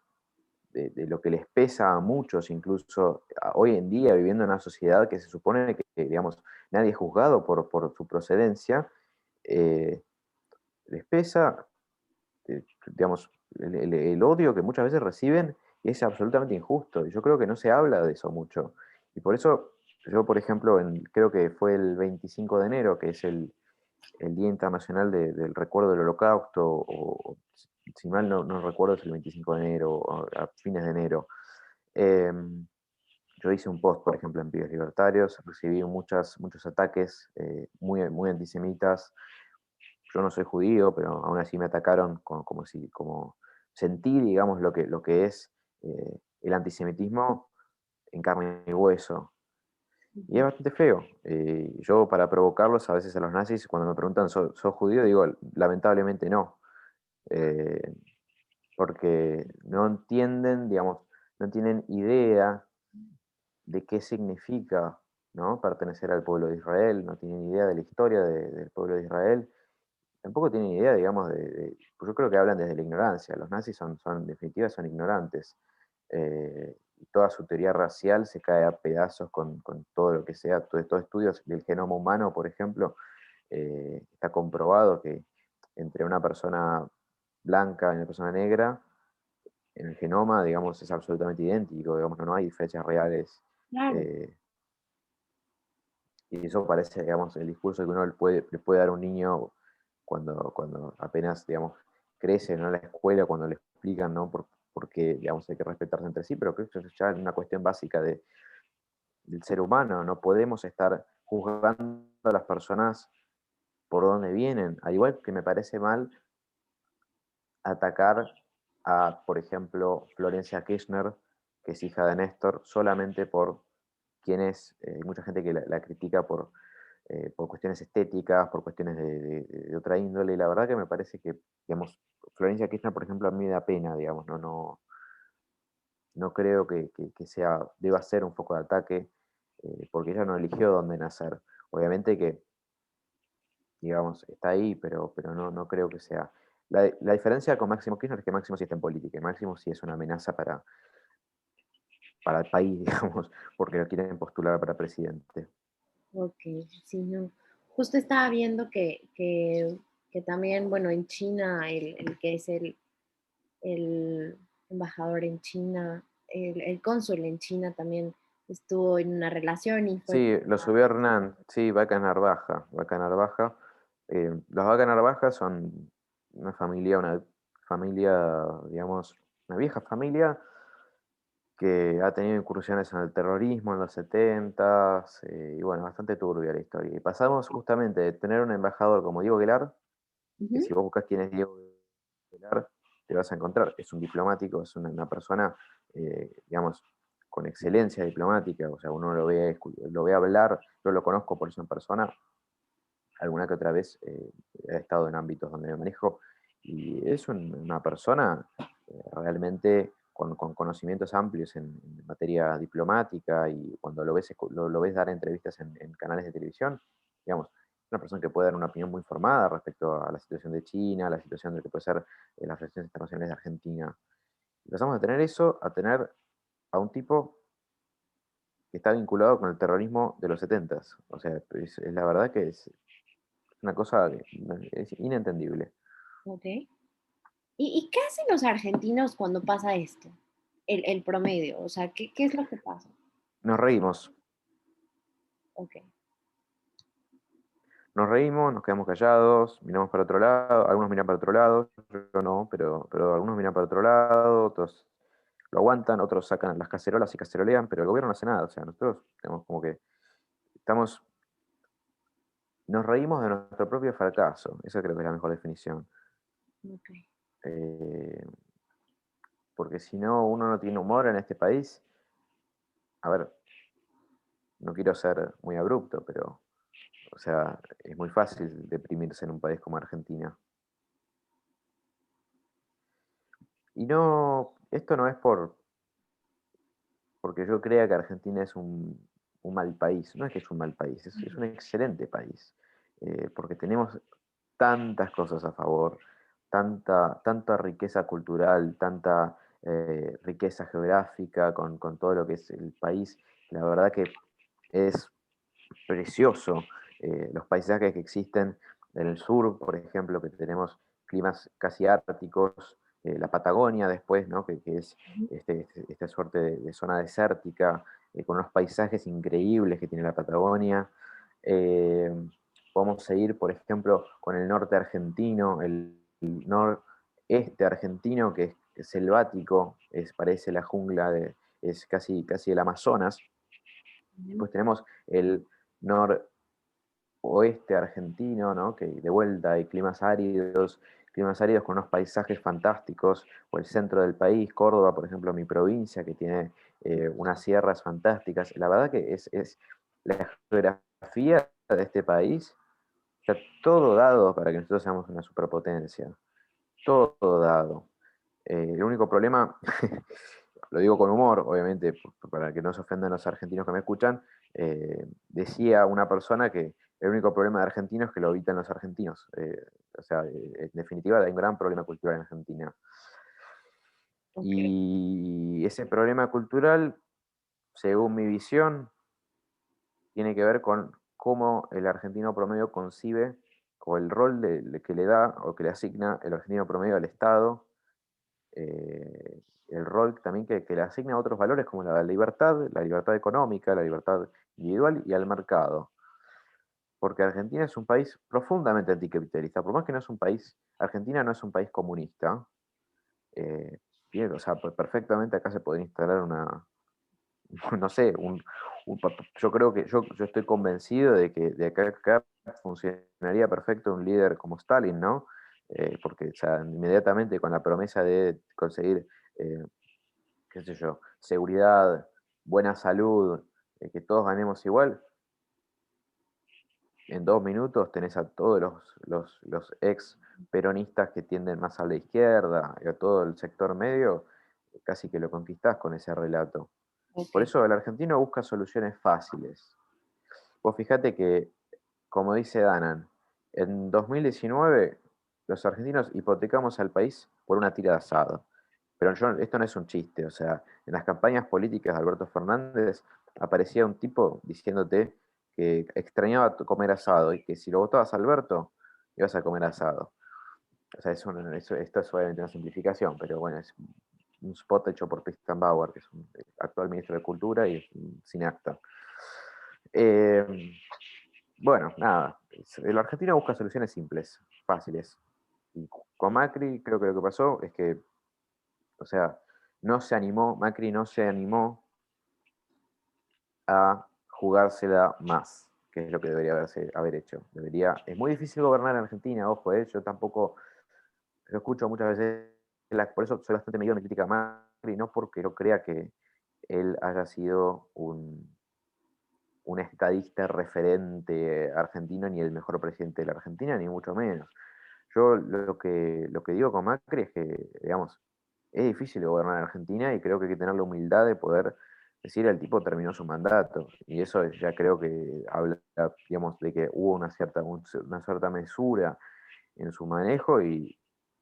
Speaker 3: de lo que les pesa a muchos, incluso hoy en día viviendo en una sociedad que se supone que, digamos, nadie es juzgado por su procedencia, eh, les pesa, digamos, el odio que muchas veces reciben y es absolutamente injusto. Y yo creo que no se habla de eso mucho. Y por eso yo, por ejemplo, creo que fue el 25 de enero, que es el Día Internacional del Recuerdo del Holocausto, o si mal no recuerdo es el 25 de enero, o a fines de enero. Em, yo hice un post, por ejemplo, en Pibes Libertarios, recibí muchos ataques muy antisemitas. Yo no soy judío, pero aún así me atacaron como sentí, digamos, lo que es el antisemitismo en carne y hueso. Y es
Speaker 2: ujú.
Speaker 3: bastante feo. Yo para provocarlos a veces a los nazis, cuando me preguntan, ¿sos judío? Digo, lamentablemente no. Eh, Porque no entienden, digamos, no tienen idea de qué significa, ¿no?, pertenecer al pueblo de Israel, no tienen idea de la historia del pueblo de Israel, tampoco tienen idea, digamos, pues yo creo que hablan desde la ignorancia. Los nazis en definitiva, son ignorantes. Y toda su teoría racial se cae a pedazos con todo lo que sea. Todo estudios del genoma humano, por ejemplo, está comprobado que entre una persona blanca y una persona negra, en el genoma, digamos, es absolutamente idéntico, digamos, no hay diferencias reales.
Speaker 2: Claro,
Speaker 3: eh, y eso parece, digamos, el discurso que uno le puede dar a un niño cuando apenas, digamos, crece, ¿no?, en la escuela, cuando le explican, ¿no?, por qué, digamos, hay que respetarse entre sí, pero creo que eso ya es una cuestión básica del ser humano. No podemos estar juzgando a las personas por dónde vienen. Al igual que me parece mal atacar a, por ejemplo, Florencia Kirchner, que es hija de Néstor, solamente por quién es. Hay mucha gente que la critica por cuestiones estéticas, por cuestiones de otra índole, y la verdad que me parece que, digamos, Florencia Kirchner, por ejemplo, a mí me da pena, digamos, no creo que deba ser un foco de ataque, porque ella no eligió dónde nacer. Obviamente que, digamos, está ahí, pero no creo que sea. La diferencia con Máximo Kirchner es que Máximo sí está en política, y Máximo sí es una amenaza para el país, digamos, porque lo quieren postular para presidente.
Speaker 2: ok, sí, no. Justo estaba viendo que también, bueno, en China, el que es el embajador en China, el cónsul en China también estuvo en una relación y fue...
Speaker 3: Sí, lo subió Hernán, sí, Vaca Narvaja, Vaca Narvaja. Los Vaca Narvaja son una familia, digamos, una vieja familia que ha tenido incursiones en el terrorismo en los 70 y bueno, bastante turbia la historia. Y pasamos justamente de tener un embajador como Diego Aguilar, que
Speaker 2: Ujú.
Speaker 3: si vos buscas quién es Diego Aguilar, te vas a encontrar. Es un diplomático, es una persona, digamos, con excelencia diplomática, o sea, uno lo ve hablar, yo lo conozco por eso en persona, alguna que otra vez he estado en ámbitos donde me manejo, y es una persona realmente con conocimientos amplios en materia diplomática, y cuando lo ves dar entrevistas en canales de televisión, digamos, una persona que puede dar una opinión muy formada respecto a la situación de China, a la situación de lo que puede ser las relaciones internacionales de Argentina. Empezamos a tener eso, a tener a un tipo que está vinculado con el terrorismo de los 70. O sea, es la verdad que es una cosa que es inentendible.
Speaker 2: Ok. ¿Y qué hacen los argentinos cuando pasa esto? El promedio, o sea, ¿qué es lo que pasa?
Speaker 3: Nos reímos,
Speaker 2: Ok.
Speaker 3: nos reímos, nos quedamos callados, miramos para otro lado, algunos miran para otro lado, yo no, pero algunos miran para otro lado, otros lo aguantan, otros sacan las cacerolas y cacerolean, pero el gobierno no hace nada, o sea, nosotros tenemos como que estamos, nos reímos de nuestro propio fracaso, esa creo que es la mejor definición.
Speaker 2: Ok.
Speaker 3: Eh, Porque si no, uno no tiene humor en este país. A ver, no quiero ser muy abrupto, pero, o sea, es muy fácil deprimirse en un país como Argentina. Y no, esto no es porque yo crea que Argentina es un mal país. No es que es un mal país, es un excelente país. Porque tenemos tantas cosas a favor, tanta riqueza cultural, tanta riqueza geográfica con todo lo que es el país. La verdad que es precioso. Los paisajes que existen en el sur, por ejemplo, que tenemos climas casi árticos, la Patagonia después, ¿no? Que es
Speaker 2: Ujú.
Speaker 3: esta suerte de zona desértica, con unos paisajes increíbles que tiene la Patagonia. Eh, Podemos seguir, por ejemplo, con el norte argentino, el noreste argentino, que es selvático, parece la jungla, es casi el Amazonas.
Speaker 2: Ujú.
Speaker 3: Después tenemos el noroeste argentino, ¿no? Que de vuelta hay climas áridos con unos paisajes fantásticos, o el centro del país, Córdoba, por ejemplo, mi provincia, que tiene unas sierras fantásticas. La verdad que es la geografía de este país, está todo dado para que nosotros seamos una superpotencia, todo dado. El único problema, lo digo con humor, obviamente, para que no se ofendan los argentinos que me escuchan, decía una persona que el único problema de Argentina es que lo habitan los argentinos. O sea, en definitiva, hay un gran problema cultural en Argentina.
Speaker 2: Ok.
Speaker 3: Y ese problema cultural, según mi visión, tiene que ver con cómo el argentino promedio concibe o el rol que le da o que le asigna el argentino promedio al Estado, el rol también que le asigna otros valores como la libertad económica, la libertad individual y al mercado. Porque Argentina es un país profundamente anticapitalista, por más que no es un país, Argentina no es un país comunista, eh, bien, o sea, perfectamente acá se podría instalar no sé, yo creo que yo estoy convencido de que de acá funcionaría perfecto un líder como Stalin, ¿no? Porque o sea, inmediatamente con la promesa de conseguir, eh, qué sé yo, seguridad, buena salud, que todos ganemos igual, en 2 minutos tenés a todos los ex peronistas que tienden más a la izquierda y a todo el sector medio, casi que lo conquistás con ese relato.
Speaker 2: Ok.
Speaker 3: Por eso el argentino busca soluciones fáciles. Vos fijate que, como dice Danan, en 2019 los argentinos hipotecamos al país por una tira de asado. Pero esto no es un chiste, o sea, en las campañas políticas de Alberto Fernández aparecía un tipo diciéndote que extrañaba comer asado y que si lo votabas a Alberto ibas a comer asado. O sea, esto es obviamente una simplificación, pero bueno, es un spot hecho por Tristan Bauer, que es un actual ministro de Cultura y es un cineasta. Eh, bueno, nada, el argentino busca soluciones simples, fáciles. Y con Macri creo que lo que pasó es que, o sea, Macri no se animó a jugársela más, que es lo que debería haber hecho. Es muy difícil gobernar en Argentina, ojo, yo tampoco, lo escucho muchas veces, por eso soy bastante medido en mi crítica a Macri, no porque yo crea que él haya sido un estadista referente argentino, ni el mejor presidente de la Argentina, ni mucho menos. Yo lo que digo con Macri es que, digamos, es difícil gobernar en Argentina y creo que hay que tener la humildad de poder decir el tipo terminó su mandato. Y eso ya creo que habla, digamos, de que hubo una cierta mesura en su manejo y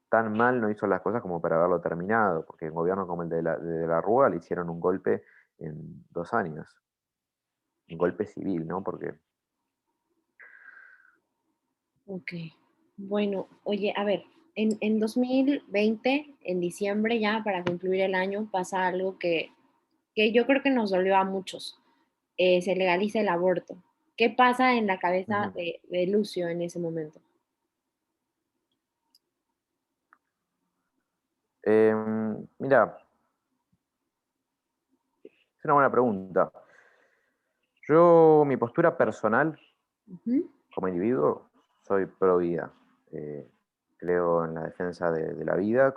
Speaker 3: tan mal no hizo las cosas como para haberlo terminado, porque un gobierno como el de la Rúa le hicieron un golpe en 2 años. Un golpe civil, ¿no? Porque
Speaker 2: Ok. Bueno, oye, a ver, en 2020, en diciembre ya, para concluir el año, pasa algo que yo creo que nos dolió a muchos. Se legaliza el aborto. ¿Qué pasa en la cabeza
Speaker 3: ujú.
Speaker 2: de Lucio en ese momento?
Speaker 3: Mira, es una buena pregunta. Mi postura personal
Speaker 2: Ujú,
Speaker 3: como individuo, soy pro vida. Eh, Creo en la defensa de la vida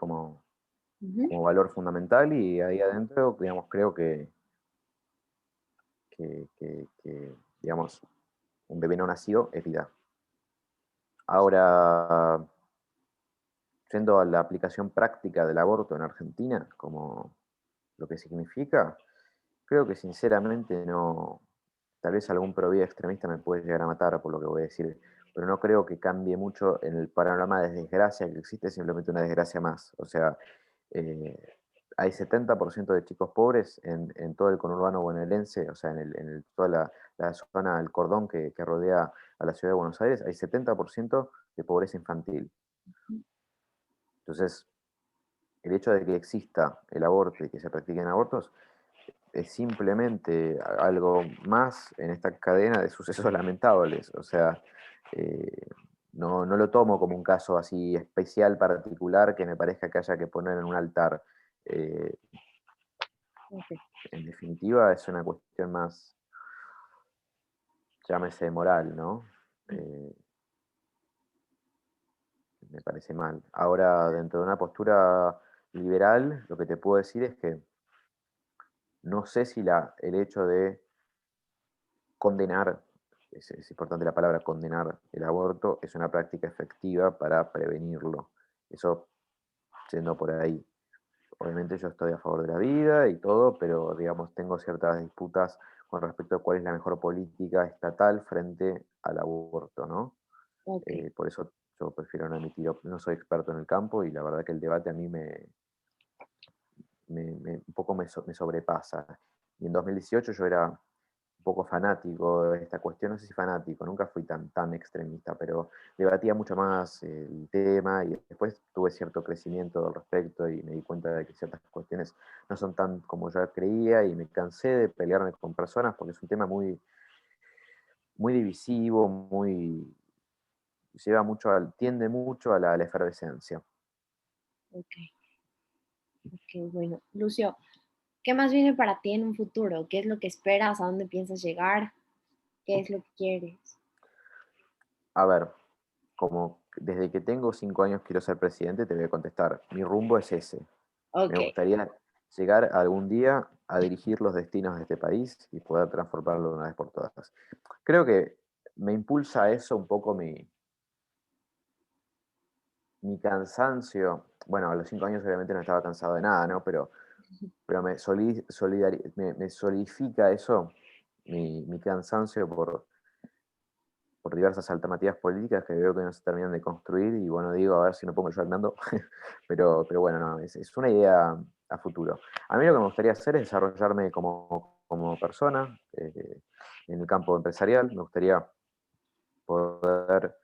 Speaker 2: ujú,
Speaker 3: como valor fundamental y ahí adentro, digamos, creo digamos, un bebé no nacido es vida. Ahora, yendo a la aplicación práctica del aborto en Argentina, como lo que significa, creo que sinceramente no, tal vez algún pro vida extremista me puede llegar a matar por lo que voy a decir, pero no creo que cambie mucho en el panorama de desgracia que existe, simplemente una desgracia más. O sea, eh, hay 70% de chicos pobres en todo el conurbano bonaerense, o sea, toda la zona, el cordón que rodea a la ciudad de Buenos Aires, hay 70% de pobreza infantil. Entonces, el hecho de que exista el aborto y que se practiquen abortos es simplemente algo más en esta cadena de sucesos lamentables. O sea, eh, no lo tomo como un caso así especial, particular, que me parezca que haya que poner en un altar. Eh,
Speaker 2: ok,
Speaker 3: en definitiva, es una cuestión más, llámese moral, ¿no? Eh, Me parece mal. Ahora, dentro de una postura liberal, lo que te puedo decir es que no sé si el hecho de condenar, es importante la palabra condenar el aborto, es una práctica efectiva para prevenirlo. Eso siendo por ahí. Obviamente yo estoy a favor de la vida y todo, pero digamos tengo ciertas disputas con respecto a cuál es la mejor política estatal frente al aborto, ¿no?
Speaker 2: ok,
Speaker 3: Por eso yo prefiero no emitir, no soy experto en el campo y la verdad que el debate a mí un poco me sobrepasa. Y en 2018 yo era un poco fanático de esta cuestión, no sé si fanático, nunca fui tan extremista, pero debatía mucho más el tema y después tuve cierto crecimiento al respecto y me di cuenta de que ciertas cuestiones no son tan como yo creía y me cansé de pelearme con personas porque es un tema muy divisivo, tiende mucho a la efervescencia.
Speaker 2: ok, ok, bueno. Lucio, ¿qué más viene para ti en un futuro? ¿Qué es lo que esperas? ¿A dónde piensas llegar? ¿Qué es lo que quieres?
Speaker 3: A ver, como desde que tengo 5 años quiero ser presidente, te voy a contestar, mi rumbo es ese. Me
Speaker 2: Ok,
Speaker 3: gustaría llegar algún día a dirigir los destinos de este país y poder transformarlo de una vez por todas. Creo que me impulsa a eso un poco mi cansancio. Bueno, a los 5 años obviamente no estaba cansado de nada, ¿no? Pero me solidifica eso, mi cansancio por diversas alternativas políticas que veo que no se terminan de construir y bueno, digo, a ver si me pongo yo al mando, pero bueno, no, es una idea a futuro. A mí lo que me gustaría hacer es desarrollarme como persona en el campo empresarial, me gustaría poder,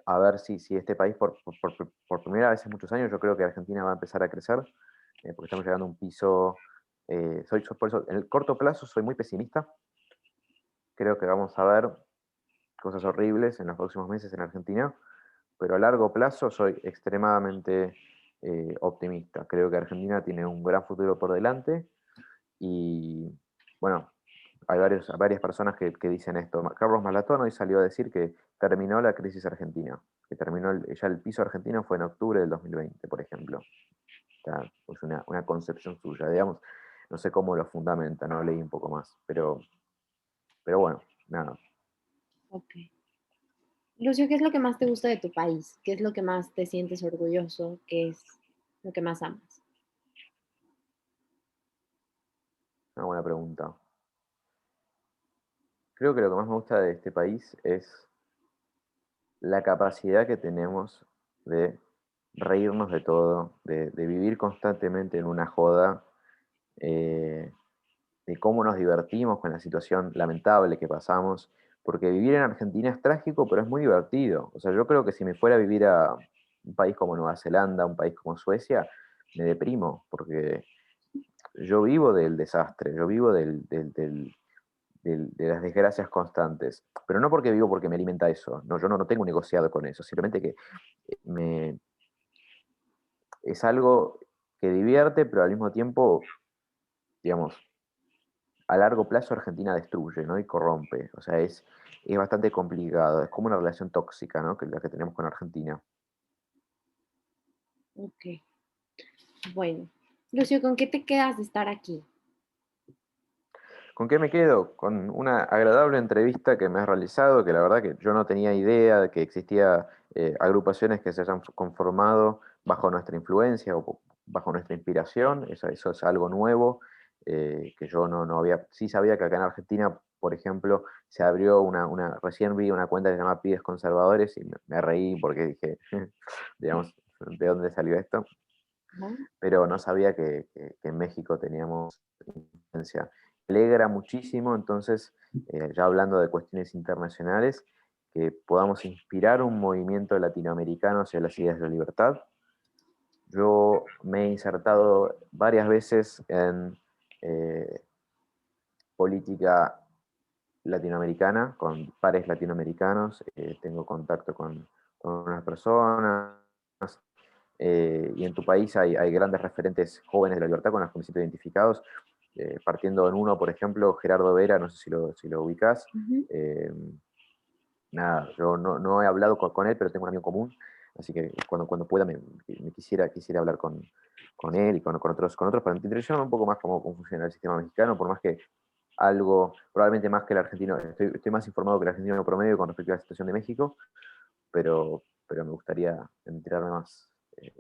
Speaker 3: a ver si este país por primera vez en muchos años, yo creo que Argentina va a empezar a crecer, porque estamos llegando a un piso, por eso, en el corto plazo soy muy pesimista, creo que vamos a ver cosas horribles en los próximos meses en Argentina, pero a largo plazo soy extremadamente optimista. Creo que Argentina tiene un gran futuro por delante y bueno, hay varias personas que dicen esto. Carlos Malatón hoy salió a decir que terminó la crisis argentina, que terminó ya el piso argentino fue en octubre del 2020, por ejemplo. O sea, es una concepción suya, digamos. No sé cómo lo fundamenta, no leí un poco más, pero bueno, nada.
Speaker 2: Ok. Lucio, ¿qué es lo que más te gusta de tu país? ¿Qué es lo que más te sientes orgulloso? ¿Qué es lo que más amas?
Speaker 3: Una buena pregunta. Creo que lo que más me gusta de este país es la capacidad que tenemos de reírnos de todo, de vivir constantemente en una joda, eh, de cómo nos divertimos con la situación lamentable que pasamos, porque vivir en Argentina es trágico, pero es muy divertido. O sea, yo creo que si me fuera a vivir a un país como Nueva Zelanda, un país como Suecia, me deprimo, porque yo vivo del desastre, yo vivo de las desgracias constantes, pero no porque vivo porque me alimenta eso, no, yo no tengo un negociado con eso, simplemente que me, es algo que divierte, pero al mismo tiempo, digamos, a largo plazo Argentina destruye, ¿no? Y corrompe. O sea, es bastante complicado. Es como una relación tóxica, ¿no? Que la que tenemos con Argentina.
Speaker 2: Ok. Bueno, Lucio, ¿con qué te quedas de estar aquí?
Speaker 3: ¿Con qué me quedo? Con una agradable entrevista que me has realizado, que la verdad que yo no tenía idea de que existía agrupaciones que se hayan conformado bajo nuestra influencia o bajo nuestra inspiración. Eso es algo nuevo, que yo no había... Sí sabía que acá en Argentina, por ejemplo, se abrió recién vi una cuenta que se llama Pibes Conservadores y me reí porque dije, digamos, ¿de dónde salió esto?
Speaker 2: ¿No?
Speaker 3: Pero no sabía que en México teníamos influencia. Me alegra muchísimo, entonces, ya hablando de cuestiones internacionales, que podamos inspirar un movimiento latinoamericano hacia las ideas de la libertad. Yo me he insertado varias veces en política latinoamericana, con pares latinoamericanos, tengo contacto con unas personas, y en tu país hay grandes referentes jóvenes de la libertad con los que me siento identificados, partiendo en uno, por ejemplo, Gerardo Vera, no sé si lo ubicás.
Speaker 2: Ujú.
Speaker 3: eh, Nada, yo no he hablado con él, pero tengo un amigo común, así que cuando pueda me quisiera hablar con él y con otros para interiorizarme un poco más cómo funciona el sistema mexicano, por más que algo, probablemente más que el argentino, estoy más informado que el argentino promedio con respecto a la situación de México, pero me gustaría enterarme más.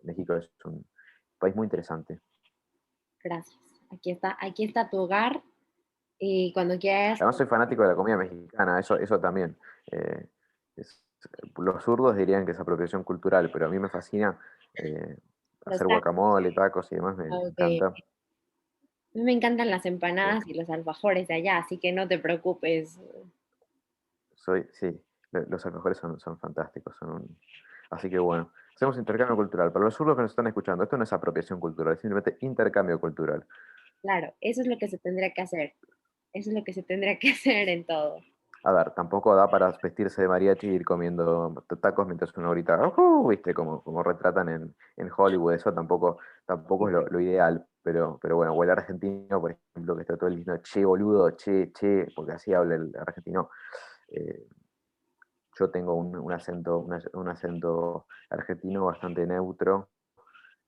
Speaker 3: México es un país muy interesante.
Speaker 2: Gracias. Aquí está tu hogar. Y cuando quieras,
Speaker 3: Además soy fanático de la comida mexicana, eso también. Eh, los zurdos dirían que es apropiación cultural, pero a mí me fascina
Speaker 2: los
Speaker 3: hacer
Speaker 2: tacos.
Speaker 3: guacamole, tacos y demás, me
Speaker 2: Ok.
Speaker 3: encanta.
Speaker 2: A mí me encantan las
Speaker 3: Eh,
Speaker 2: empanadas y los alfajores de allá, así que no te preocupes.
Speaker 3: sí, los alfajores son fantásticos, así que bueno, hacemos intercambio cultural. Para los zurdos que nos están escuchando, esto no es apropiación cultural, es simplemente intercambio cultural.
Speaker 2: Claro, eso es lo que se tendría que hacer. Eso es lo que se tendría que hacer en todo.
Speaker 3: A ver, tampoco da para vestirse de mariachi y ir comiendo tacos mientras uno grita, "Ujú", ¿viste? Como retratan en Hollywood, eso tampoco es lo ideal. Pero bueno, o el argentino, por ejemplo, que está todo el diciendo, che, boludo, che, porque así habla el argentino. Eh, yo tengo un acento argentino bastante neutro.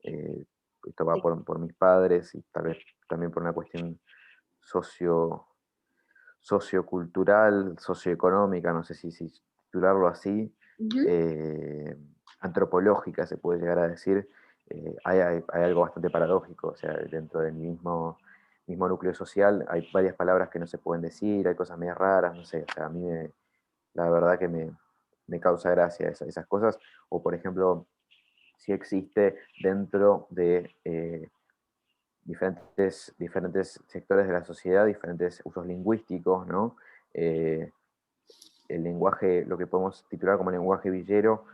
Speaker 3: eh, Esto va
Speaker 2: Sí.
Speaker 3: por mis padres y tal vez también por una cuestión socio sociocultural, socioeconómica, no sé si titularlo así,
Speaker 2: Ujú.
Speaker 3: eh, antropológica se puede llegar a decir, hay algo bastante paradójico, o sea, dentro del mismo núcleo social hay varias palabras que no se pueden decir, hay cosas medio raras, no sé, o sea, la verdad que me causa gracia esas cosas, o por ejemplo, si existe dentro de diferentes sectores de la sociedad, diferentes usos lingüísticos, ¿no? Eh, el lenguaje, lo que podemos titular como lenguaje villero,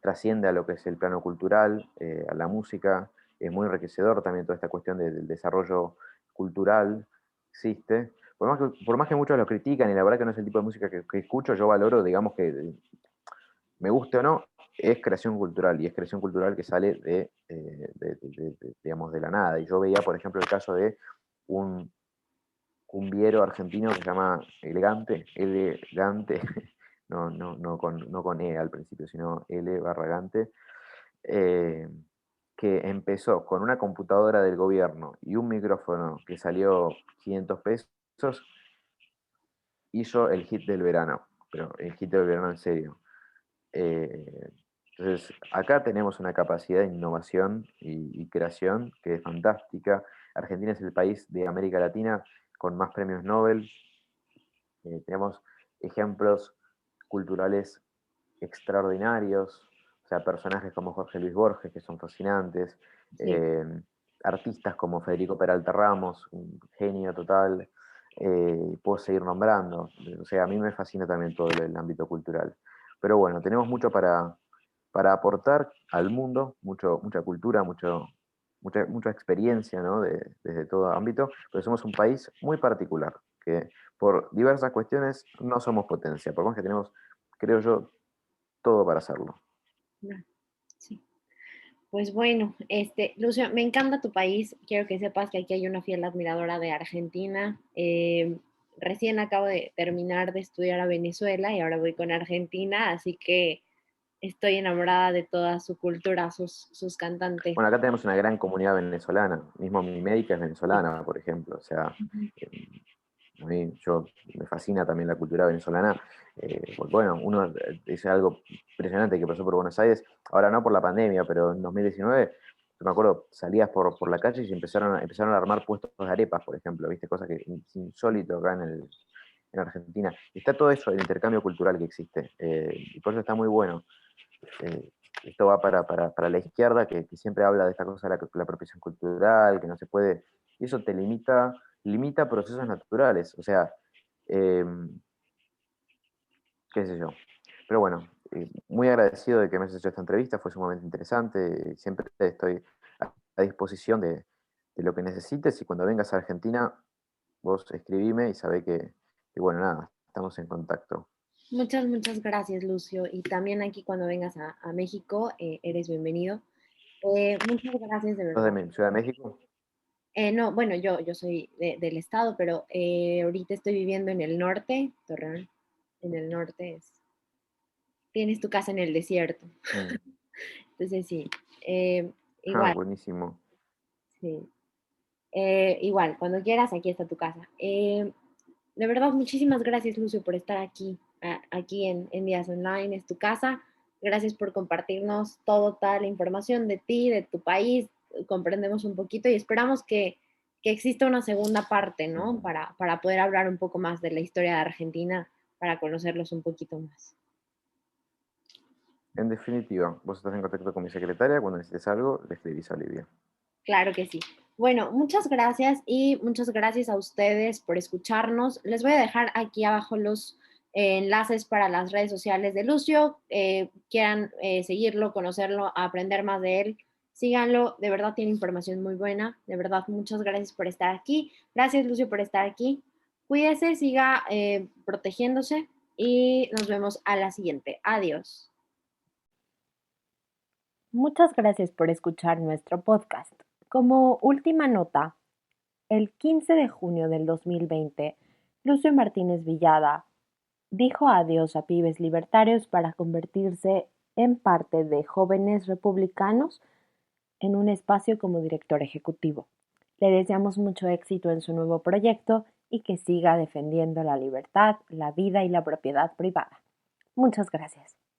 Speaker 3: trasciende a lo que es el plano cultural, a la música, es muy enriquecedor también toda esta cuestión del desarrollo cultural, existe. Por más que muchos lo critican y la verdad que no es el tipo de música que escucho, yo valoro, digamos que me guste o no, es creación cultural, y es creación cultural que sale digamos, de la nada. Y yo veía, por ejemplo, el caso de un cumbiero argentino que se llama Elegante, Elegante, no con E al principio, sino L barra Gante, que empezó con una computadora del gobierno y un micrófono que salió 500 pesos, hizo el hit del verano, pero el hit del verano en serio. Entonces, acá tenemos una capacidad de innovación y creación que es fantástica. Argentina es el país de América Latina con más premios Nobel. Tenemos ejemplos culturales extraordinarios, o sea, personajes como Jorge Luis Borges, que son fascinantes,
Speaker 2: Sí.
Speaker 3: artistas como Federico Peralta Ramos, un genio total, puedo seguir nombrando, o sea, a mí me fascina también todo el ámbito cultural. Pero bueno, tenemos mucho para aportar al mundo, mucha cultura, mucha experiencia, ¿no? Desde todo ámbito, pero somos un país muy particular, que por diversas cuestiones no somos potencia, por más que tenemos, creo yo, todo para hacerlo.
Speaker 2: Ya, sí. Pues bueno, Lucio, me encanta tu país. Quiero que sepas que aquí hay una fiel admiradora de Argentina. Recién acabo de terminar de estudiar a Venezuela y ahora voy con Argentina, así que estoy enamorada de toda su cultura, sus cantantes.
Speaker 3: Bueno, acá tenemos una gran comunidad venezolana, mismo mi médica es venezolana, por ejemplo, o sea, a mí me fascina también la cultura venezolana, porque bueno, uno dice algo impresionante que pasó por Buenos Aires, ahora no por la pandemia, pero en 2019, yo me acuerdo, salías por la calle y empezaron a armar puestos de arepas, por ejemplo, viste, cosas que es insólito acá en Argentina. Y está todo eso, el intercambio cultural que existe, y por eso está muy bueno. Esto va para la izquierda, que siempre habla de esta cosa de la apropiación cultural, que no se puede, y eso te limita procesos naturales, o sea, eh, qué sé yo. Pero bueno, muy agradecido de que me hayas hecho esta entrevista, fue sumamente interesante, siempre estoy a disposición de lo que necesites, y cuando vengas a Argentina, vos escribime y sabé que bueno, nada, estamos en contacto.
Speaker 2: Muchas gracias, Lucio. Y también aquí cuando vengas a México, eres bienvenido. Muchas gracias de
Speaker 3: ¿Sos
Speaker 2: verdad.
Speaker 3: de Ciudad de México?
Speaker 2: No, bueno, yo soy del estado, pero ahorita estoy viviendo en el norte, Torreón, en el norte tienes tu casa en el desierto.
Speaker 3: Mm.
Speaker 2: Entonces sí,
Speaker 3: Ah,
Speaker 2: igual,
Speaker 3: buenísimo.
Speaker 2: sí. Igual, cuando quieras, aquí está tu casa. De verdad, muchísimas gracias, Lucio, por estar aquí en Días Online, es tu casa. Gracias por compartirnos toda la información de ti, de tu país. Comprendemos un poquito y esperamos que exista una segunda parte, ¿no? Para poder hablar un poco más de la historia de Argentina, para conocerlos un poquito más.
Speaker 3: En definitiva, vos estás en contacto con mi secretaria, cuando necesites algo, le escribís a Olivia.
Speaker 2: Claro que sí. Bueno, muchas gracias y muchas gracias a ustedes por escucharnos. Les voy a dejar aquí abajo los enlaces para las redes sociales de Lucio. Quieran seguirlo, conocerlo, aprender más de él, síganlo. De verdad tiene información muy buena. De verdad, muchas gracias por estar aquí. Gracias, Lucio, por estar aquí. Cuídese, siga protegiéndose y nos vemos a la siguiente. Adiós. Muchas gracias por escuchar nuestro podcast. Como última nota, el 15 de junio del 2020, Lucio Martínez Villada dijo adiós a Pibes Libertarios para convertirse en parte de Jóvenes Republicanos en un espacio como director ejecutivo. Le deseamos mucho éxito en su nuevo proyecto y que siga defendiendo la libertad, la vida y la propiedad privada. Muchas gracias.